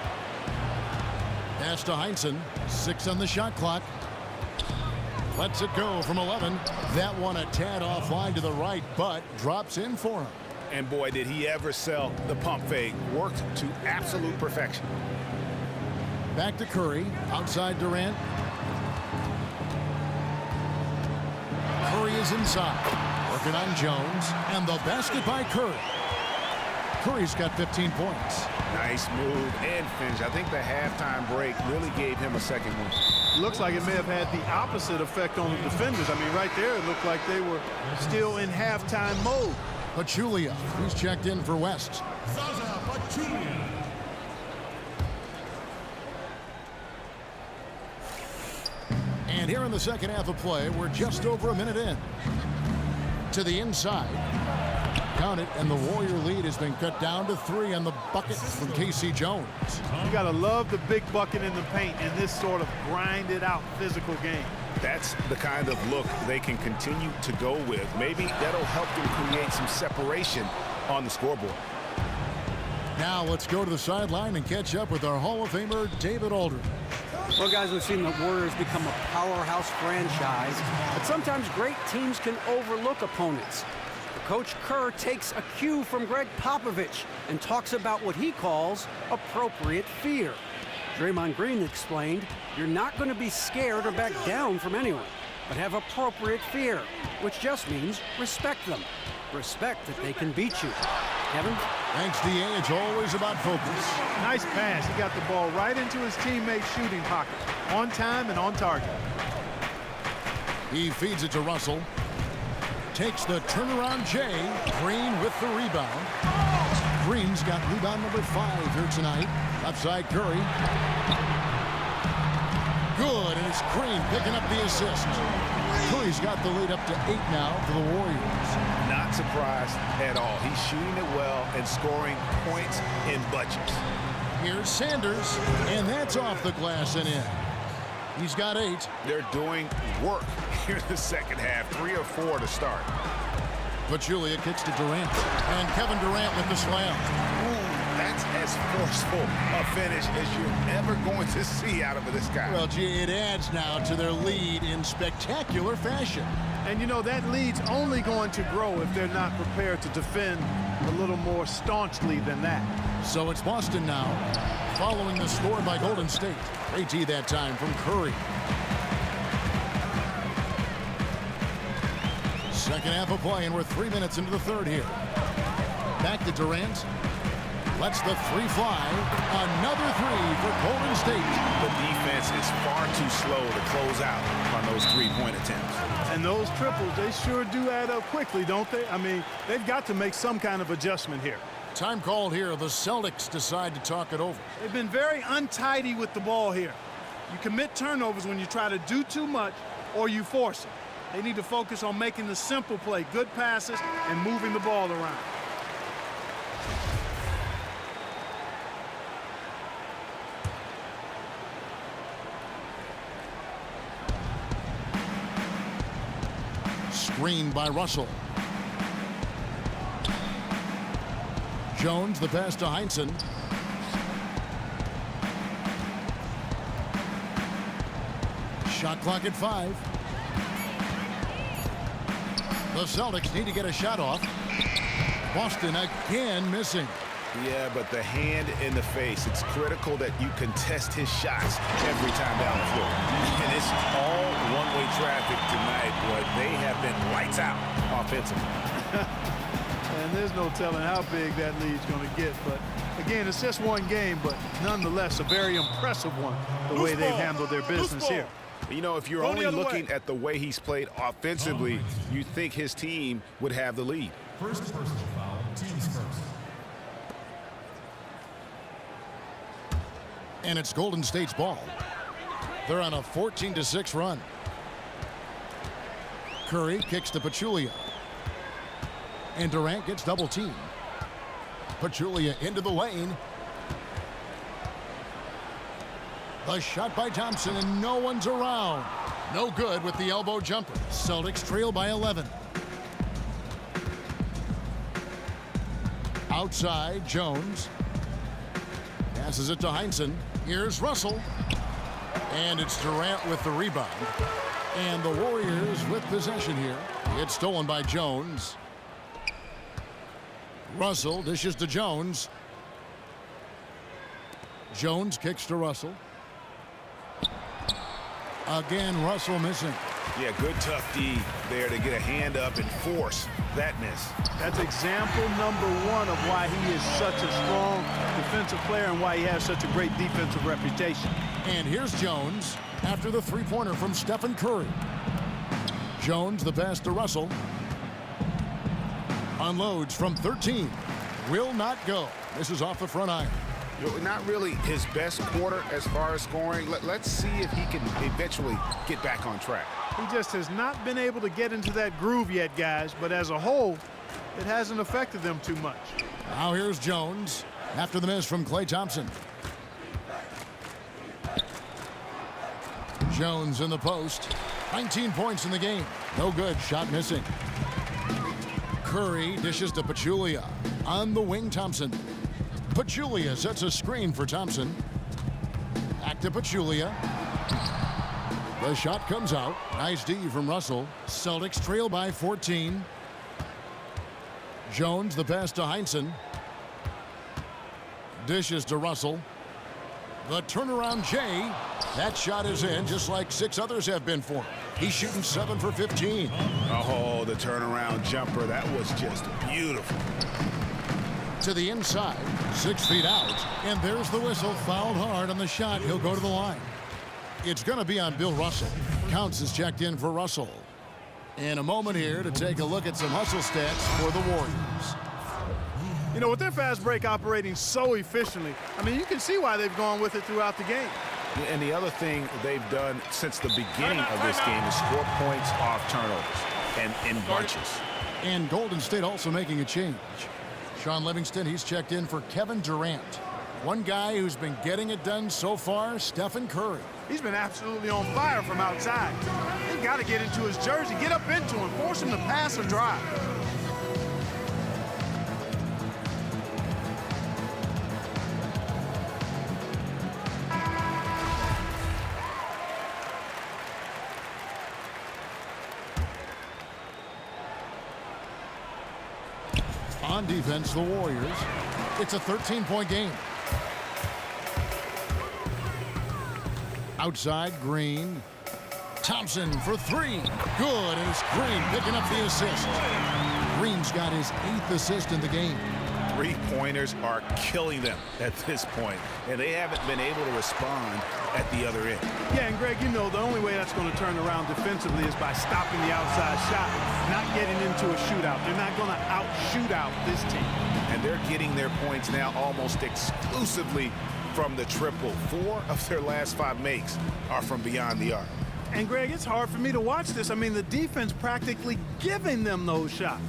Speaker 1: Pass to Heinsohn. 6 on the shot clock. Lets it go from 11. That one a tad offline to the right, but drops in for him.
Speaker 2: And boy, did he ever sell the pump fake. Worked to absolute perfection.
Speaker 1: Back to Curry. Outside Durant. Curry is inside. Working on Jones. And the basket by Curry. Curry's got 15 points.
Speaker 2: Nice move and finish. I think the halftime break really gave him a second one.
Speaker 3: Looks like it may have had the opposite effect on the defenders. I mean, right there, it looked like they were still in halftime mode.
Speaker 1: Pachulia, he's checked in for West.
Speaker 6: Zaza Pachulia.
Speaker 1: And here in the second half of play, we're just over a minute in. To the inside. Count it, and the Warrior lead has been cut down to 3 on the bucket from Casey Jones.
Speaker 3: You got to love the big bucket in the paint in this sort of grinded-out physical game.
Speaker 2: That's the kind of look they can continue to go with. Maybe that'll help them create some separation on the scoreboard.
Speaker 1: Now let's go to the sideline and catch up with our Hall of Famer, David Aldridge.
Speaker 4: Well, guys, we've seen the Warriors become a powerhouse franchise, but sometimes great teams can overlook opponents. Coach Kerr takes a cue from Greg Popovich and talks about what he calls appropriate fear. Draymond Green explained, you're not going to be scared or back down from anyone, but have appropriate fear, which just means respect them. Respect that they can beat you. Kevin?
Speaker 1: Thanks, D.A. It's always about focus.
Speaker 3: Nice pass. He got the ball right into his teammate's shooting pocket. On time and on target.
Speaker 1: He feeds it to Russell. Takes the turnaround Jay. Green with the rebound. Green's got rebound number 5 here tonight. Outside Curry. Good, and it's Green picking up the assist. Curry's got the lead up to 8 now for the Warriors.
Speaker 2: Not surprised at all. He's shooting it well and scoring points in bunches.
Speaker 1: Here's Sanders, and that's off the glass and in. He's got 8.
Speaker 2: They're doing work here in the second half. 3 or 4 to start.
Speaker 1: Pachulia kicks to Durant, and Kevin Durant with the slam.
Speaker 2: Ooh, that's as forceful a finish as you're ever going to see out of this guy.
Speaker 1: Well, gee, it adds now to their lead in spectacular fashion.
Speaker 3: And, you know, that lead's only going to grow if they're not prepared to defend a little more staunchly than that.
Speaker 1: So it's Boston now, following the score by Golden State. Great D that time from Curry. Second half of play, and we're 3 minutes into the third here. Back to Durant. Lets the 3 fly. Another 3 for Golden State.
Speaker 2: The defense is far too slow to close out on those 3-point attempts.
Speaker 3: And those triples, they sure do add up quickly, don't they? I mean, they've got to make some kind of adjustment here.
Speaker 1: Time called here. The Celtics decide to talk it over.
Speaker 3: They've been very untidy with the ball here. You commit turnovers when you try to do too much or you force it. They need to focus on making the simple play, good passes, and moving the ball around.
Speaker 1: Screened by Russell. Jones, the pass to Heinsohn. Shot clock at 5. The Celtics need to get a shot off. Boston again missing.
Speaker 2: Yeah, but the hand in the face, it's critical that you contest his shots every time down the floor. And it's all one-way traffic tonight, but they have been lights out offensively.
Speaker 3: And there's no telling how big that lead's going to get. But, again, it's just one game, but nonetheless a very impressive one, the way they've handled their business here.
Speaker 2: You know, if you're only looking at the way he's played offensively, you think his team would have the lead.
Speaker 6: First personal foul, teams first.
Speaker 1: And it's Golden State's ball. They're on a 14-6 run. Curry kicks to Pachulia. And Durant gets double teamed. Pachulia into the lane. The shot by Thompson, and no one's around. No good with the elbow jumper. Celtics trail by 11. Outside, Jones. Passes it to Heinsohn. Here's Russell. And it's Durant with the rebound. And the Warriors with possession here. It's stolen by Jones. Russell dishes to Jones. Jones kicks to Russell. Again, Russell missing.
Speaker 2: Yeah, good tough D there to get a hand up and force that miss.
Speaker 3: That's example number 1 of why he is such a strong defensive player and why he has such a great defensive reputation.
Speaker 1: And here's Jones after the three-pointer from Stephen Curry. Jones, the pass to Russell. Unloads from 13. Will not go. This is off the front iron.
Speaker 2: Not really his best quarter as far as scoring. Let's see if he can eventually get back on track.
Speaker 3: He just has not been able to get into that groove yet, guys, but as a whole, it hasn't affected them too much.
Speaker 1: Now here's Jones after the miss from Klay Thompson. Jones in the post. 19 points in the game. No good. Shot missing. Curry dishes to Pachulia. On the wing, Thompson. Pachulia sets a screen for Thompson. Back to Pachulia. The shot comes out. Nice D from Russell. Celtics trail by 14. Jones, the pass to Heinsohn. Dishes to Russell. The turnaround Jay. That shot is in, just like 6 others have been for him. He's shooting 7 for 15.
Speaker 2: Oh, the turnaround jumper. That was just beautiful.
Speaker 1: To the inside, 6 feet out. And there's the whistle. Fouled hard on the shot. He'll go to the line. It's going to be on Bill Russell. Counts is checked in for Russell. In a moment here to take a look at some hustle stats for the Warriors.
Speaker 3: You know, with their fast break operating so efficiently, I mean, you can see why they've gone with it throughout the game.
Speaker 2: And the other thing they've done since the beginning of this game is score points off turnovers and in bunches.
Speaker 1: And Golden State also making a change. Sean Livingston, he's checked in for Kevin Durant. One guy who's been getting it done so far, Stephen Curry.
Speaker 3: He's been absolutely on fire from outside. They've got to get into his jersey, get up into him, force him to pass or drive.
Speaker 1: On defense, the Warriors. It's a 13-point game. Outside, Green. Thompson for 3. Good, and it's Green picking up the assist. Green's got his 8th assist in the game.
Speaker 2: 3-pointers are killing them at this point, and they haven't been able to respond at the other end.
Speaker 3: Yeah, and Greg, you know, the only way that's going to turn around defensively is by stopping the outside shot, not getting into a shootout. They're not going to out-shoot out this team.
Speaker 2: And they're getting their points now almost exclusively from the triple. 4 of their last 5 makes are from beyond the arc.
Speaker 3: And Greg, it's hard for me to watch this. I mean, the defense practically giving them those shots.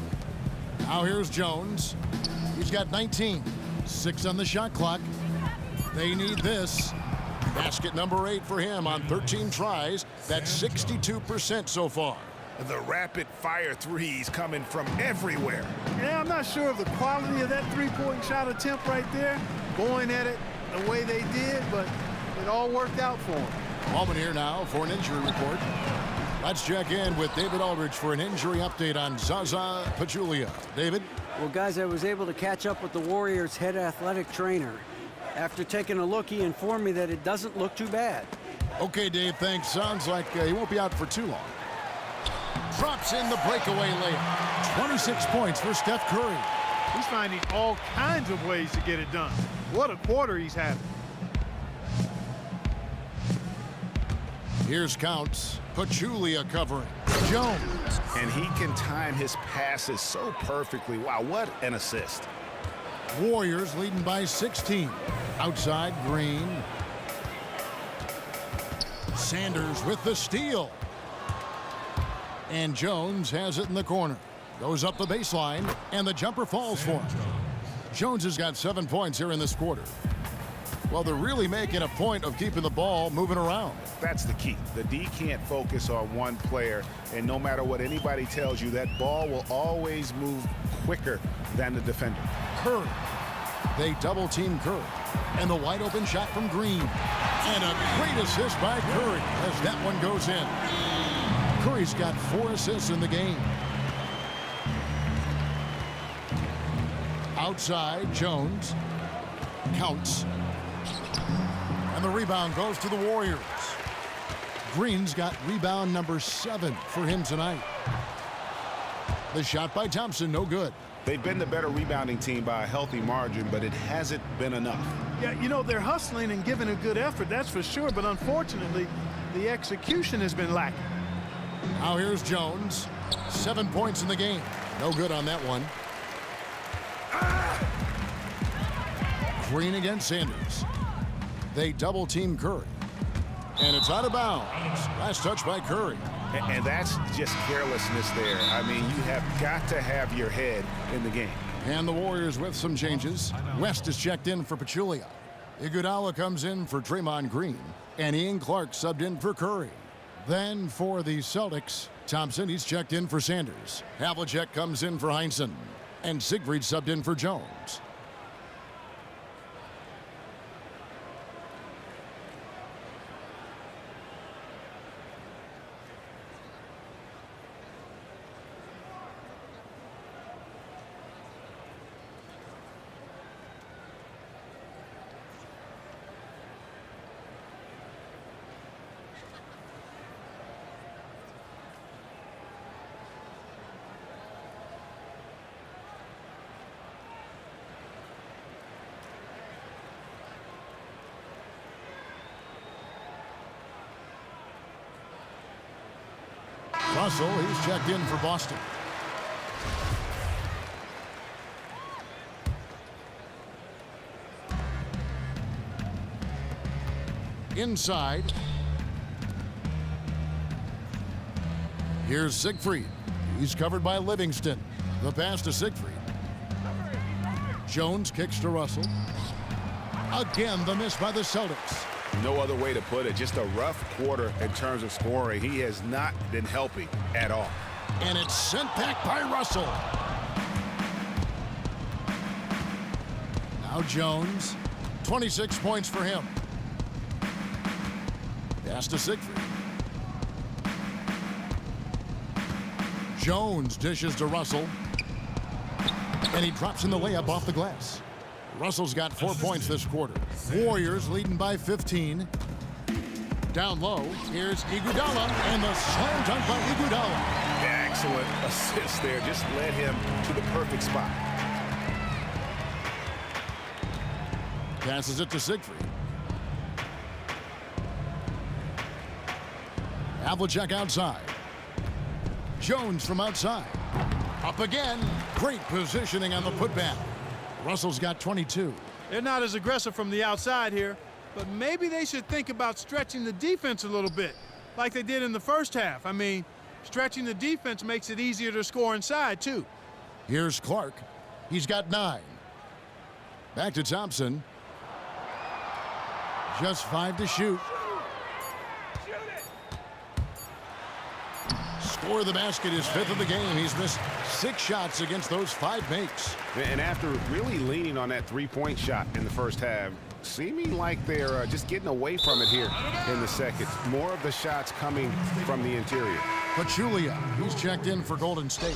Speaker 1: Now here's Jones. He's got 19. 6 on the shot clock. They need this. Basket number 8 for him on 13 tries. That's 62% so far.
Speaker 2: The rapid-fire threes coming from everywhere.
Speaker 3: Yeah, I'm not sure of the quality of that three-point shot attempt right there, going at it the way they did, but it all worked out for them.
Speaker 1: Moment here now for an injury report. Let's check in with David Aldridge for an injury update on Zaza Pachulia. David?
Speaker 4: Well, guys, I was able to catch up with the Warriors' head athletic trainer. After taking a look, he informed me that it doesn't look too bad.
Speaker 1: Okay, Dave, thanks. Sounds like he won't be out for too long. Drops in the breakaway layup. 26 points for Steph Curry.
Speaker 3: He's finding all kinds of ways to get it done. What a quarter he's having.
Speaker 1: Here's Counts. Pachulia covering. Jones.
Speaker 2: And he can time his passes so perfectly. Wow, what an assist.
Speaker 1: Warriors leading by 16. Outside, Green. Sanders with the steal. And Jones has it in the corner. Goes up the baseline, and the jumper falls for him. Jones has got 7 points here in this quarter. Well, they're really making a point of keeping the ball moving around.
Speaker 2: That's the key. The D can't focus on one player, and no matter what anybody tells you, that ball will always move quicker than the defender.
Speaker 1: Curry. They double-team Curry. And the wide-open shot from Green. And a great assist by Curry as that one goes in. Curry's got 4 assists in the game. Outside, Jones. Counts. And the rebound goes to the Warriors. Green's got rebound number 7 for him tonight. The shot by Thompson, no good.
Speaker 2: They've been the better rebounding team by a healthy margin, but it hasn't been enough.
Speaker 3: Yeah, you know, they're hustling and giving a good effort, that's for sure, but unfortunately, the execution has been lacking.
Speaker 1: Now here's Jones. 7 points in the game. No good on that one. Green against Sanders. They double team Curry. And it's out of bounds. Last touch by Curry.
Speaker 2: And that's just carelessness there. I mean, you have got to have your head in the game.
Speaker 1: And the Warriors with some changes. West is checked in for Pachulia. Iguodala comes in for Draymond Green. And Ian Clark subbed in for Curry. Then for the Celtics, Thompson, he's checked in for Sanders. Havlicek comes in for Heinsohn. And Siegfried subbed in for Jones. Russell, he's checked in for Boston. Inside. Here's Siegfried. He's covered by Livingston. The pass to Siegfried. Jones kicks to Russell. Again, the miss by the Celtics.
Speaker 2: No other way to put it. Just a rough quarter in terms of scoring. He has not been helping at all.
Speaker 1: And it's sent back by Russell. Now Jones. 26 points for him. Pass to Siegfried. Jones dishes to Russell. And he drops in the layup off the glass. Russell's got 4 points this quarter. Warriors leading by 15. Down low, here's Iguodala, and the slam dunk by Iguodala.
Speaker 2: Excellent assist there. Just led him to the perfect spot.
Speaker 1: Passes it to Siegfried. Havlicek outside. Jones from outside. Up again. Great positioning on the putback. Russell's got 22.
Speaker 3: They're not as aggressive from the outside here, but maybe they should think about stretching the defense a little bit, like they did in the first half. I mean, stretching the defense makes it easier to score inside, too.
Speaker 1: Here's Clark. He's got 9. Back to Thompson. Just 5 to shoot. Score of the basket is 5th of the game. He's missed 6 shots against those 5 makes.
Speaker 2: And after really leaning on that three-point shot in the first half, seeming like they're just getting away from it here in the second. More of the shots coming from the interior.
Speaker 1: Pachulia, he's checked in for Golden State.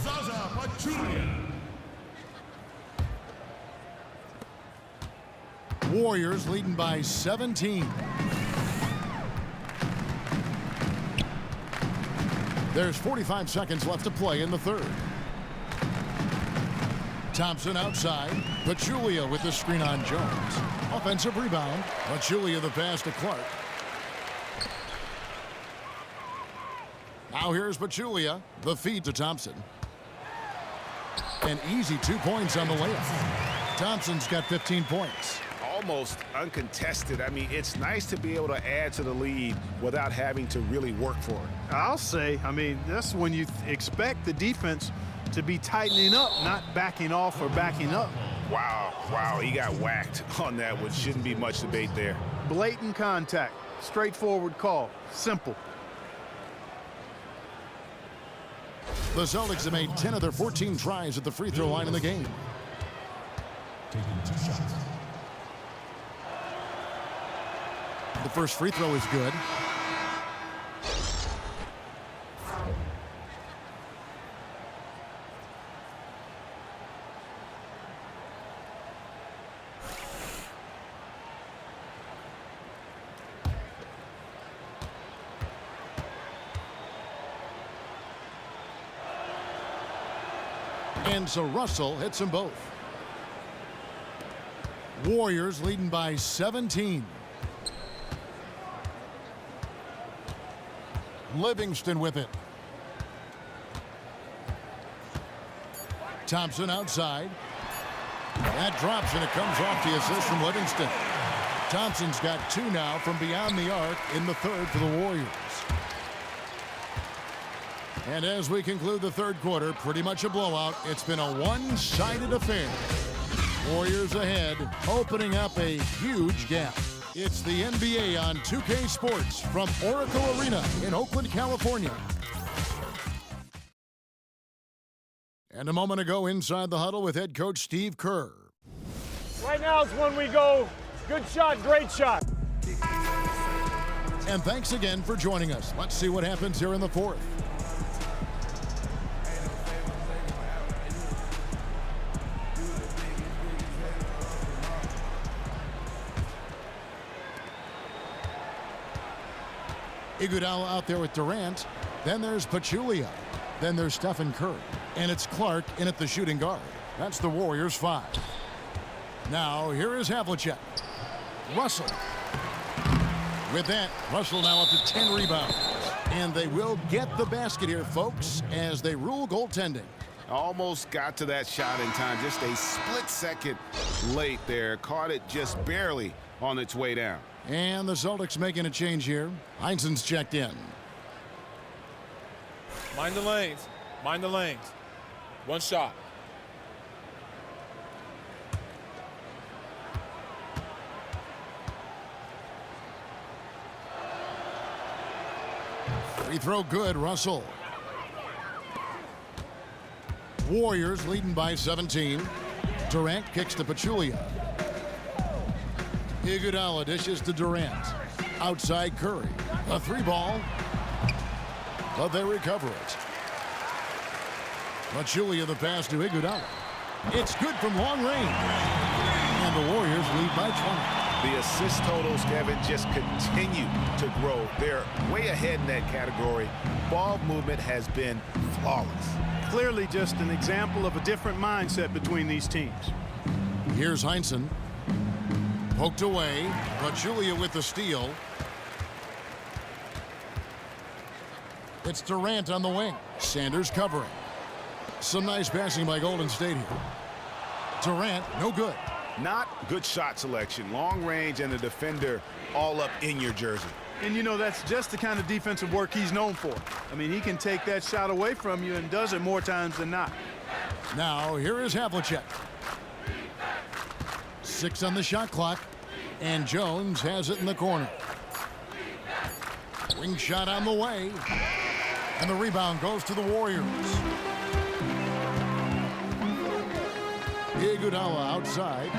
Speaker 6: Zaza Pachulia.
Speaker 1: Warriors leading by 17. There's 45 seconds left to play in the third. Thompson outside. Pachulia with the screen on Jones. Offensive rebound. Pachulia the pass to Clark. Now here's Pachulia. The feed to Thompson. An easy 2 points on the layup. Thompson's got 15 points.
Speaker 2: Almost uncontested. I mean, it's nice to be able to add to the lead without having to really work for it.
Speaker 3: I'll say, I mean, that's when you expect the defense to be tightening up, not backing off or backing up.
Speaker 2: Wow, he got whacked on that one. Shouldn't be much debate there.
Speaker 3: Blatant contact, straightforward call, simple.
Speaker 1: The Celtics have made 10 of their 14 tries at the free throw line in the game.
Speaker 6: Taking 2 shots.
Speaker 1: The first free throw is good. And so Russell hits them both. Warriors leading by 17. Livingston with it. Thompson outside. That drops, and it comes off the assist from Livingston. Thompson's got 2 now from beyond the arc in the third for the Warriors. And as we conclude the third quarter, pretty much a blowout. It's been a one-sided affair. Warriors ahead, opening up a huge gap. It's the NBA on 2K Sports from Oracle Arena in Oakland, California. And a moment ago inside the huddle with head coach Steve Kerr.
Speaker 7: Right now is when we go, good shot, great shot.
Speaker 1: And thanks again for joining us. Let's see what happens here in the fourth. Iguodala out there with Durant. Then there's Pachulia. Then there's Stephen Curry. And it's Clark in at the shooting guard. That's the Warriors' 5. Now, here is Havlicek. Russell. With that, Russell now up to 10 rebounds. And they will get the basket here, folks, as they rule goaltending.
Speaker 2: Almost got to that shot in time. Just a split second late there. Caught it just barely on its way down.
Speaker 1: And the Celtics making a change here. Heinsohn's checked in.
Speaker 7: Mind the lanes, mind the lanes. One shot.
Speaker 1: Free throw good, Russell. Warriors leading by 17. Durant kicks to Pachulia. Iguodala dishes to Durant. Outside Curry. A 3-ball. But they recover it. Pachulia the pass to Iguodala. It's good from long range. And the Warriors lead by 20.
Speaker 2: The assist totals, Kevin, just continue to grow. They're way ahead in that category. Ball movement has been flawless.
Speaker 3: Clearly just an example of a different mindset between these teams.
Speaker 1: Here's Heinsohn. Poked away. Pachulia with the steal. It's Durant on the wing. Sanders covering. Some nice passing by Golden State here. Durant, no good.
Speaker 2: Not good shot selection. Long range and the defender all up in your jersey.
Speaker 3: And, you know, that's just the kind of defensive work he's known for. I mean, he can take that shot away from you and does it more times than not.
Speaker 1: Now, here is Havlicek. 6 on the shot clock. And Jones has it in the corner. Wing shot on the way. And the rebound goes to the Warriors. Iguodala outside.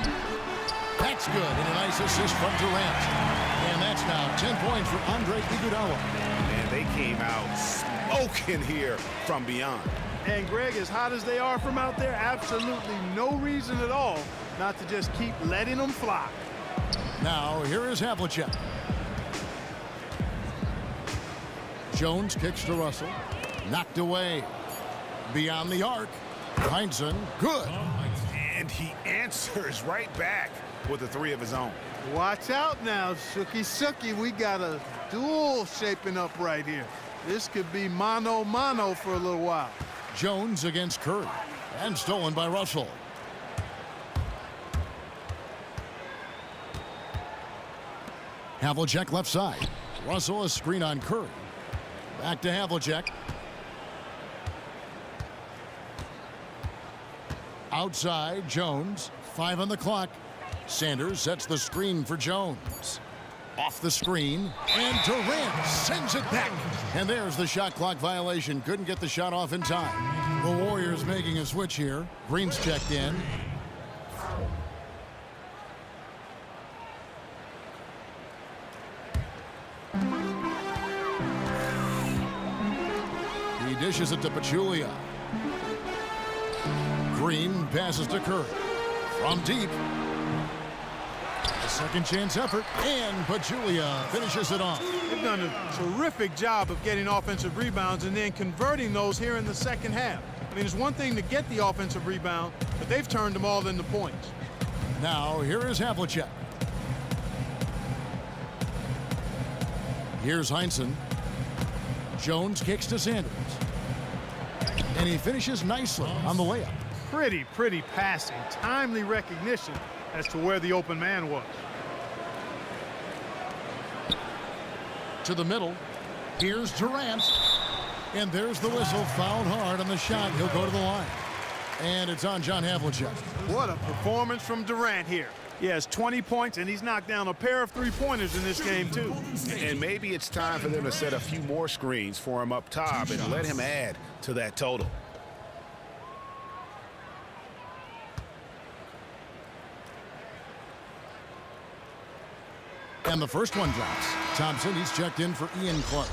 Speaker 1: That's good. And a nice assist from Durant. And that's now 10 points for Andre Iguodala.
Speaker 2: And they came out smoking here from beyond.
Speaker 3: And, Greg, as hot as they are from out there, absolutely no reason at all not to just keep letting them fly.
Speaker 1: Now, here is Havlicek. Jones kicks to Russell. Knocked away. Beyond the arc. Heinsohn, good.
Speaker 2: And he answers right back with a 3 of his own.
Speaker 3: Watch out now, Suki. We got a duel shaping up right here. This could be mano-mano for a little while.
Speaker 1: Jones against Curry. And stolen by Russell. Havlicek left side. Russell a screen on Curry. Back to Havlicek. Outside, Jones. 5 on the clock. Sanders sets the screen for Jones. Off the screen, and Durant sends it back. And there's the shot clock violation. Couldn't get the shot off in time. The Warriors making a switch here. Green's checked in. He dishes it to Pachulia. Green passes to Curry. From deep. A second chance effort, and Pachulia finishes it off.
Speaker 3: They've done a terrific job of getting offensive rebounds and then converting those here in the second half. I mean, it's one thing to get the offensive rebound, but they've turned them all into points.
Speaker 1: Now, here is Havlicek. Here's Heinsohn. Jones kicks to Sanders. And he finishes nicely on the layup.
Speaker 3: pretty passing. Timely recognition as to where the open man was.
Speaker 1: To the middle. Here's Durant. And there's the whistle. Fouled hard on the shot. He'll go to the line. And it's on John Havlicek.
Speaker 3: What a performance from Durant here. He has 20 points, and he's knocked down a pair of three-pointers in this game, too.
Speaker 2: And maybe it's time for them to set a few more screens for him up top and let him add to that total.
Speaker 1: And the first one drops. Thompson, he's checked in for Ian Clark.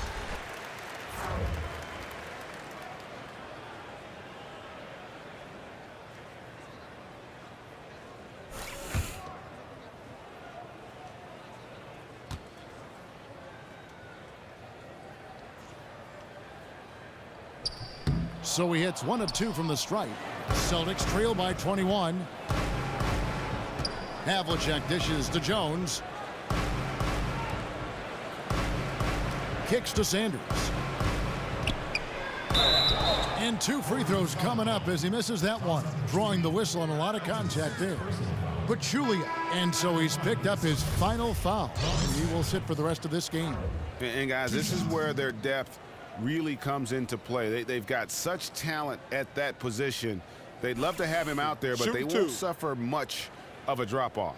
Speaker 1: So he hits 1 of 2 from the stripe. Celtics trail by 21. Havlicek dishes to Jones. Kicks to Sanders. And 2 free throws coming up as he misses that one. Drawing the whistle and a lot of contact there. Pachulia. And so he's picked up his final foul. And he will sit for the rest of this game.
Speaker 2: And guys, this is where their depth really comes into play. They've got such talent at that position. They'd love to have him out there, but they won't suffer much of a drop-off.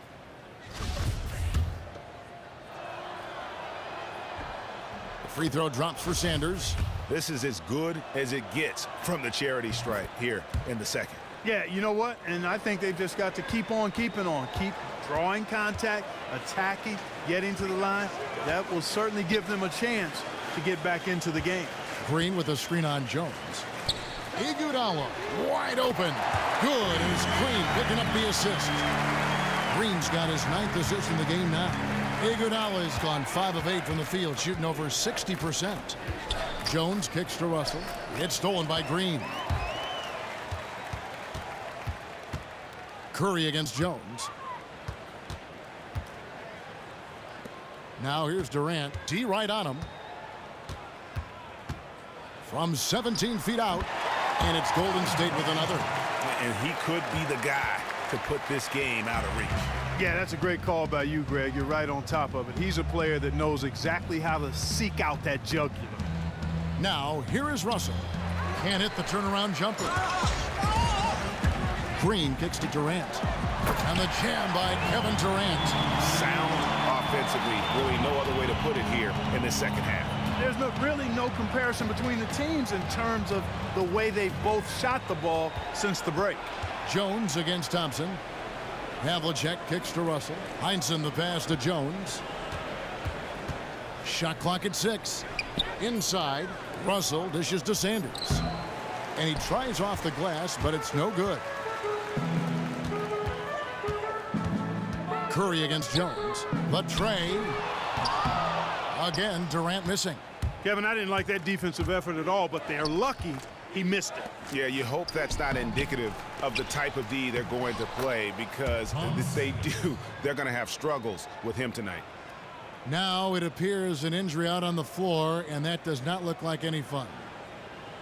Speaker 1: The free throw drops for Sanders.
Speaker 5: This is as good as it gets from the charity stripe here in the second.
Speaker 3: Yeah, you know what? And I think they've just got to keep on keeping on. Keep drawing contact, attacking, getting to the line. That will certainly give them a chance to get back into the game.
Speaker 1: Green with a screen on Jones. Iguodala wide open. Good as Green picking up the assist. Green's got his 9th assist in the game now. Iguodala has gone 5 of 8 from the field, shooting over 60%. Jones kicks to Russell. It's stolen by Green. Curry against Jones. Now here's Durant. D right on him. From 17 feet out, and it's Golden State with another.
Speaker 5: And he could be the guy to put this game out of reach.
Speaker 3: Yeah, that's a great call by you, Greg. You're right on top of it. He's a player that knows exactly how to seek out that jugular.
Speaker 1: Now, here is Russell. Can't hit the turnaround jumper. Green kicks to Durant. And the jam by Kevin Durant.
Speaker 5: Sound offensively. Really no other way to put it here in the second half.
Speaker 3: There's really no comparison between the teams in terms of the way they've both shot the ball since the break.
Speaker 1: Jones against Thompson. Havlicek kicks to Russell. Heinsohn the pass to Jones. Shot clock at 6. Inside, Russell dishes to Sanders. And he tries off the glass, but it's no good. Curry against Jones. The tray. Again, Durant missing.
Speaker 3: Kevin, I didn't like that defensive effort at all, but they're lucky he missed it.
Speaker 2: Yeah, you hope that's not indicative of the type of D they're going to play, because if they do, they're going to have struggles with him tonight.
Speaker 1: Now it appears an injury out on the floor, and that does not look like any fun.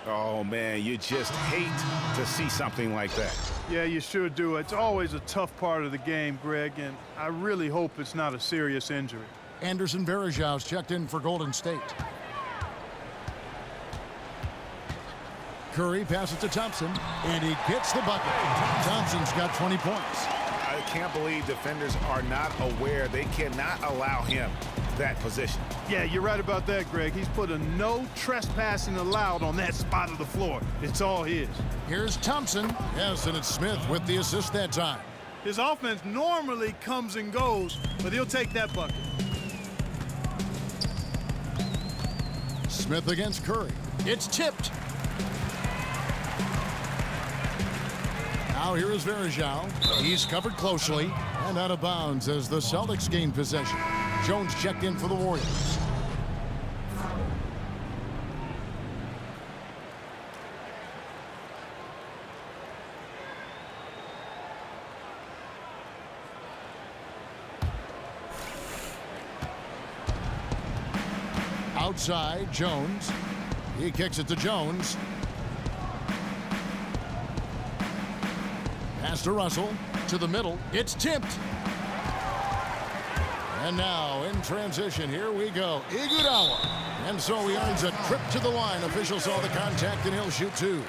Speaker 2: Oh, man, you just hate to see something like that.
Speaker 3: Yeah, you sure do. It's always a tough part of the game, Greg, and I really hope it's not a serious injury.
Speaker 1: Anderson Varejau's checked in for Golden State. Curry passes to Thompson, and he gets the bucket. Thompson's got 20 points.
Speaker 2: I can't believe defenders are not aware. They cannot allow him that position.
Speaker 3: Yeah, you're right about that, Greg. He's put a no trespassing allowed on that spot of the floor. It's all his.
Speaker 1: Here's Thompson. Yes, and it's Smith with the assist that time.
Speaker 3: His offense normally comes and goes, but he'll take that bucket.
Speaker 1: Smith against Curry. It's tipped. Now here is Varejao. He's covered closely and out of bounds as the Celtics gain possession. Jones checked in for the Warriors. Outside, Jones. He kicks it to Jones. Pass to Russell. To the middle. It's tipped. And now in transition, here we go. Iguodala. And so he earns a trip to the line. Officials saw the contact and he'll shoot 2.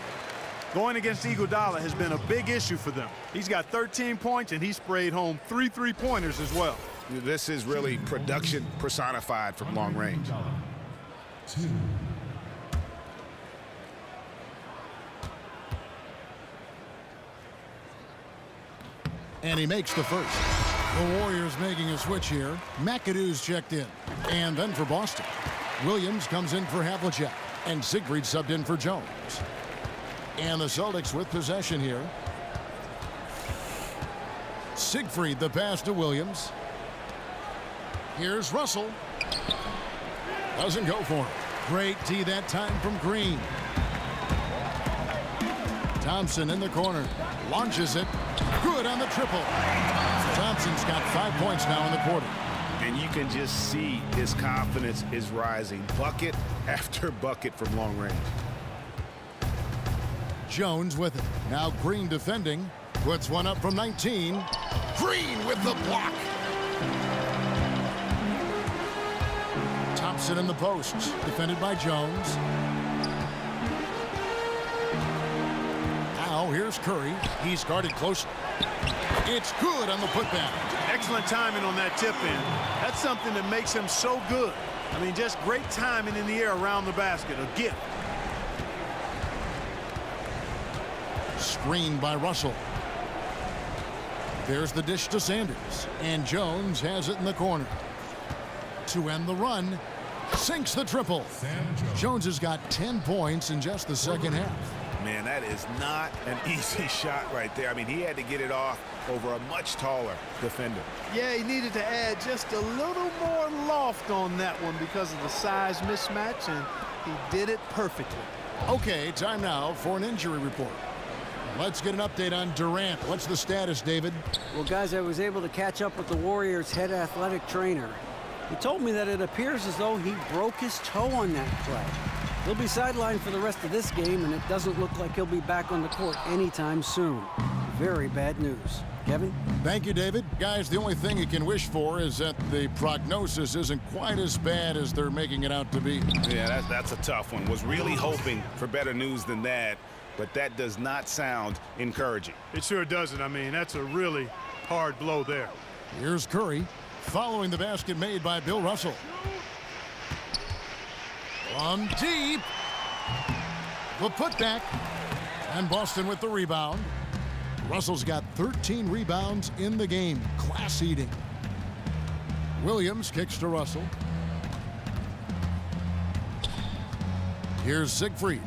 Speaker 3: Going against Iguodala has been a big issue for them. He's got 13 points and he sprayed home 3 3-pointers as well.
Speaker 2: This is really production personified from long range.
Speaker 6: 2.
Speaker 1: And he makes the first. The Warriors making a switch here. McAdoo's checked in. And then for Boston, Williams comes in for Havlicek. And Siegfried subbed in for Jones. And the Celtics with possession here. Siegfried the pass to Williams. Here's Russell. Doesn't go for it. Great D that time from Green. Thompson in the corner. Launches it. Good on the triple. Thompson's got 5 points now in the quarter.
Speaker 2: And you can just see his confidence is rising. Bucket after bucket from long range.
Speaker 1: Jones with it. Now Green defending. Puts one up from 19. Green with the block. Thompson in the posts. Defended by Jones. Now here's Curry. He's guarded closely. It's good on the putback.
Speaker 3: Excellent timing on that tip in. That's something that makes him so good. I mean, just great timing in the air around the basket. A gift.
Speaker 1: Screened by Russell. There's the dish to Sanders. And Jones has it in the corner. To end the run. Sinks the triple. Jones has got 10 points in just the second half.
Speaker 2: Man, that is not an easy shot right there. I mean, he had to get it off over a much taller defender.
Speaker 3: Yeah, he needed to add just a little more loft on that one because of the size mismatch, and he did it perfectly.
Speaker 1: Okay, time now for an injury report. Let's get an update on Durant. What's the status, David?
Speaker 4: Well, guys, I was able to catch up with the Warriors' head athletic trainer. He told me that it appears as though he broke his toe on that play. He'll be sidelined for the rest of this game, and it doesn't look like he'll be back on the court anytime soon. Very bad news. Kevin?
Speaker 1: Thank you, David. Guys, the only thing you can wish for is that the prognosis isn't quite as bad as they're making it out to be.
Speaker 2: Yeah, that's a tough one. Was really hoping for better news than that, but that does not sound encouraging.
Speaker 3: It sure doesn't. I mean, that's a really hard blow there.
Speaker 1: Here's Curry following the basket made by Bill Russell. From deep. The putback. And Boston with the rebound. Russell's got 13 rebounds in the game. Class eating. Williams kicks to Russell. Here's Siegfried.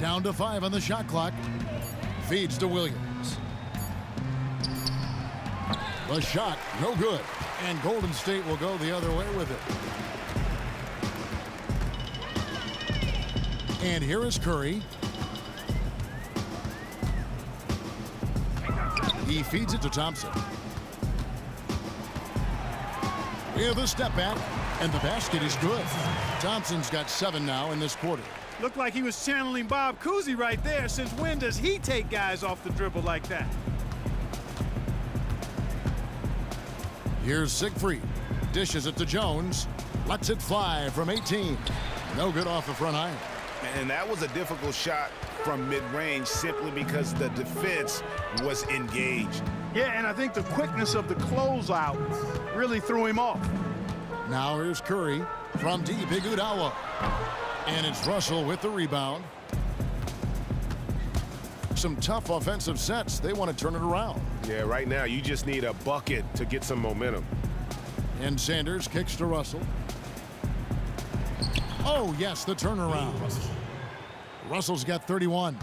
Speaker 1: Down to 5 on the shot clock. Feeds to Williams. The shot, no good. And Golden State will go the other way with it. And here is Curry. He feeds it to Thompson. With a step back, and the basket is good. Thompson's got 7 now in this quarter.
Speaker 3: Looked like he was channeling Bob Cousy right there. Since when does he take guys off the dribble like that?
Speaker 1: Here's Siegfried. Dishes it to Jones. Lets it fly from 18. No good off the front iron.
Speaker 2: And that was a difficult shot from mid-range simply because the defense was engaged.
Speaker 3: Yeah, and I think the quickness of the closeout really threw him off.
Speaker 1: Now here's Curry from deep. Iguodala. And it's Russell with the rebound. Some tough offensive sets. They want to turn it around.
Speaker 5: Yeah, right now you just need a bucket to get some momentum.
Speaker 1: And Sanders kicks to Russell. Oh, yes, the turnaround. Russell's got 31.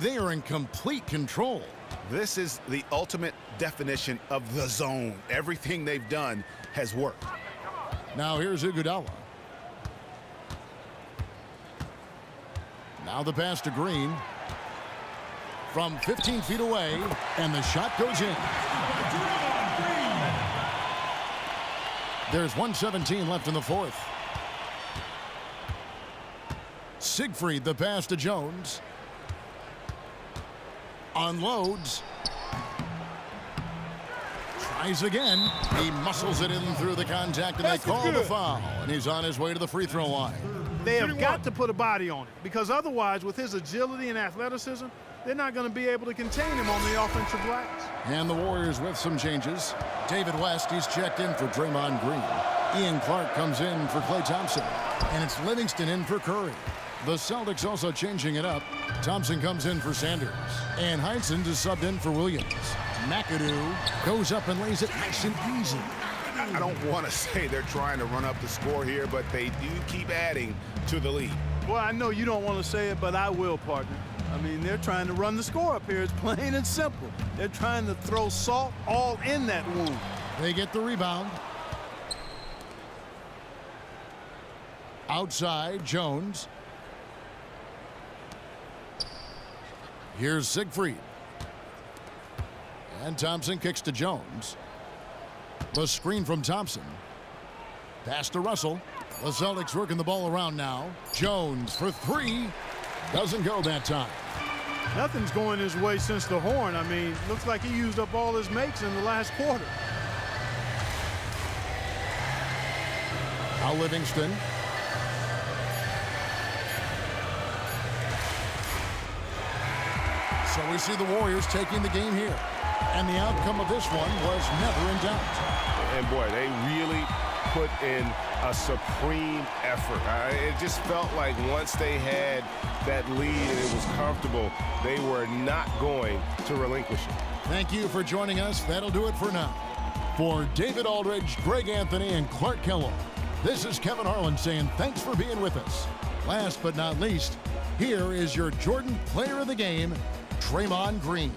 Speaker 1: They are in complete control.
Speaker 2: This is the ultimate definition of the zone. Everything they've done has worked.
Speaker 1: Now here's Iguodala. Now the pass to Green. From 15 feet away, and the shot goes in. There's 1:17 left in the fourth. Siegfried, the pass to Jones. Unloads. Tries again. He muscles it in through the contact, and they call the foul. And he's on his way to the free throw line.
Speaker 3: They have got to put a body on it, because otherwise, with his agility and athleticism, they're not going to be able to contain him on the offensive glass.
Speaker 1: And the Warriors with some changes. David West, he's checked in for Draymond Green. Ian Clark comes in for Klay Thompson. And it's Livingston in for Curry. The Celtics also changing it up. Thompson comes in for Sanders. And Heinsohn is subbed in for Williams. McAdoo goes up and lays it nice and easy.
Speaker 2: I don't want to say they're trying to run up the score here, but they do keep adding to the lead.
Speaker 3: Well, I know you don't want to say it, but I will, partner. I mean, they're trying to run the score up here. It's plain and simple. They're trying to throw salt all in that wound.
Speaker 1: They get the rebound. Outside, Jones. Here's Siegfried. And Thompson kicks to Jones. The screen from Thompson. Pass to Russell. The Celtics working the ball around now. Jones for three. Doesn't go that time.
Speaker 3: Nothing's going his way since the horn. I mean, looks like he used up all his makes in the last quarter.
Speaker 1: Now Livingston. So we see the Warriors taking the game here. And the outcome of this one was never in doubt.
Speaker 5: And boy, they really put in a supreme effort. It just felt like once they had that lead and it was comfortable, they were not going to relinquish it.
Speaker 1: Thank you for joining us. That'll do it for now. For David Aldridge, Greg Anthony, and Clark Kellogg, this is Kevin Harlan saying thanks for being with us. Last but not least, here is your Jordan Player of the Game, Draymond Green.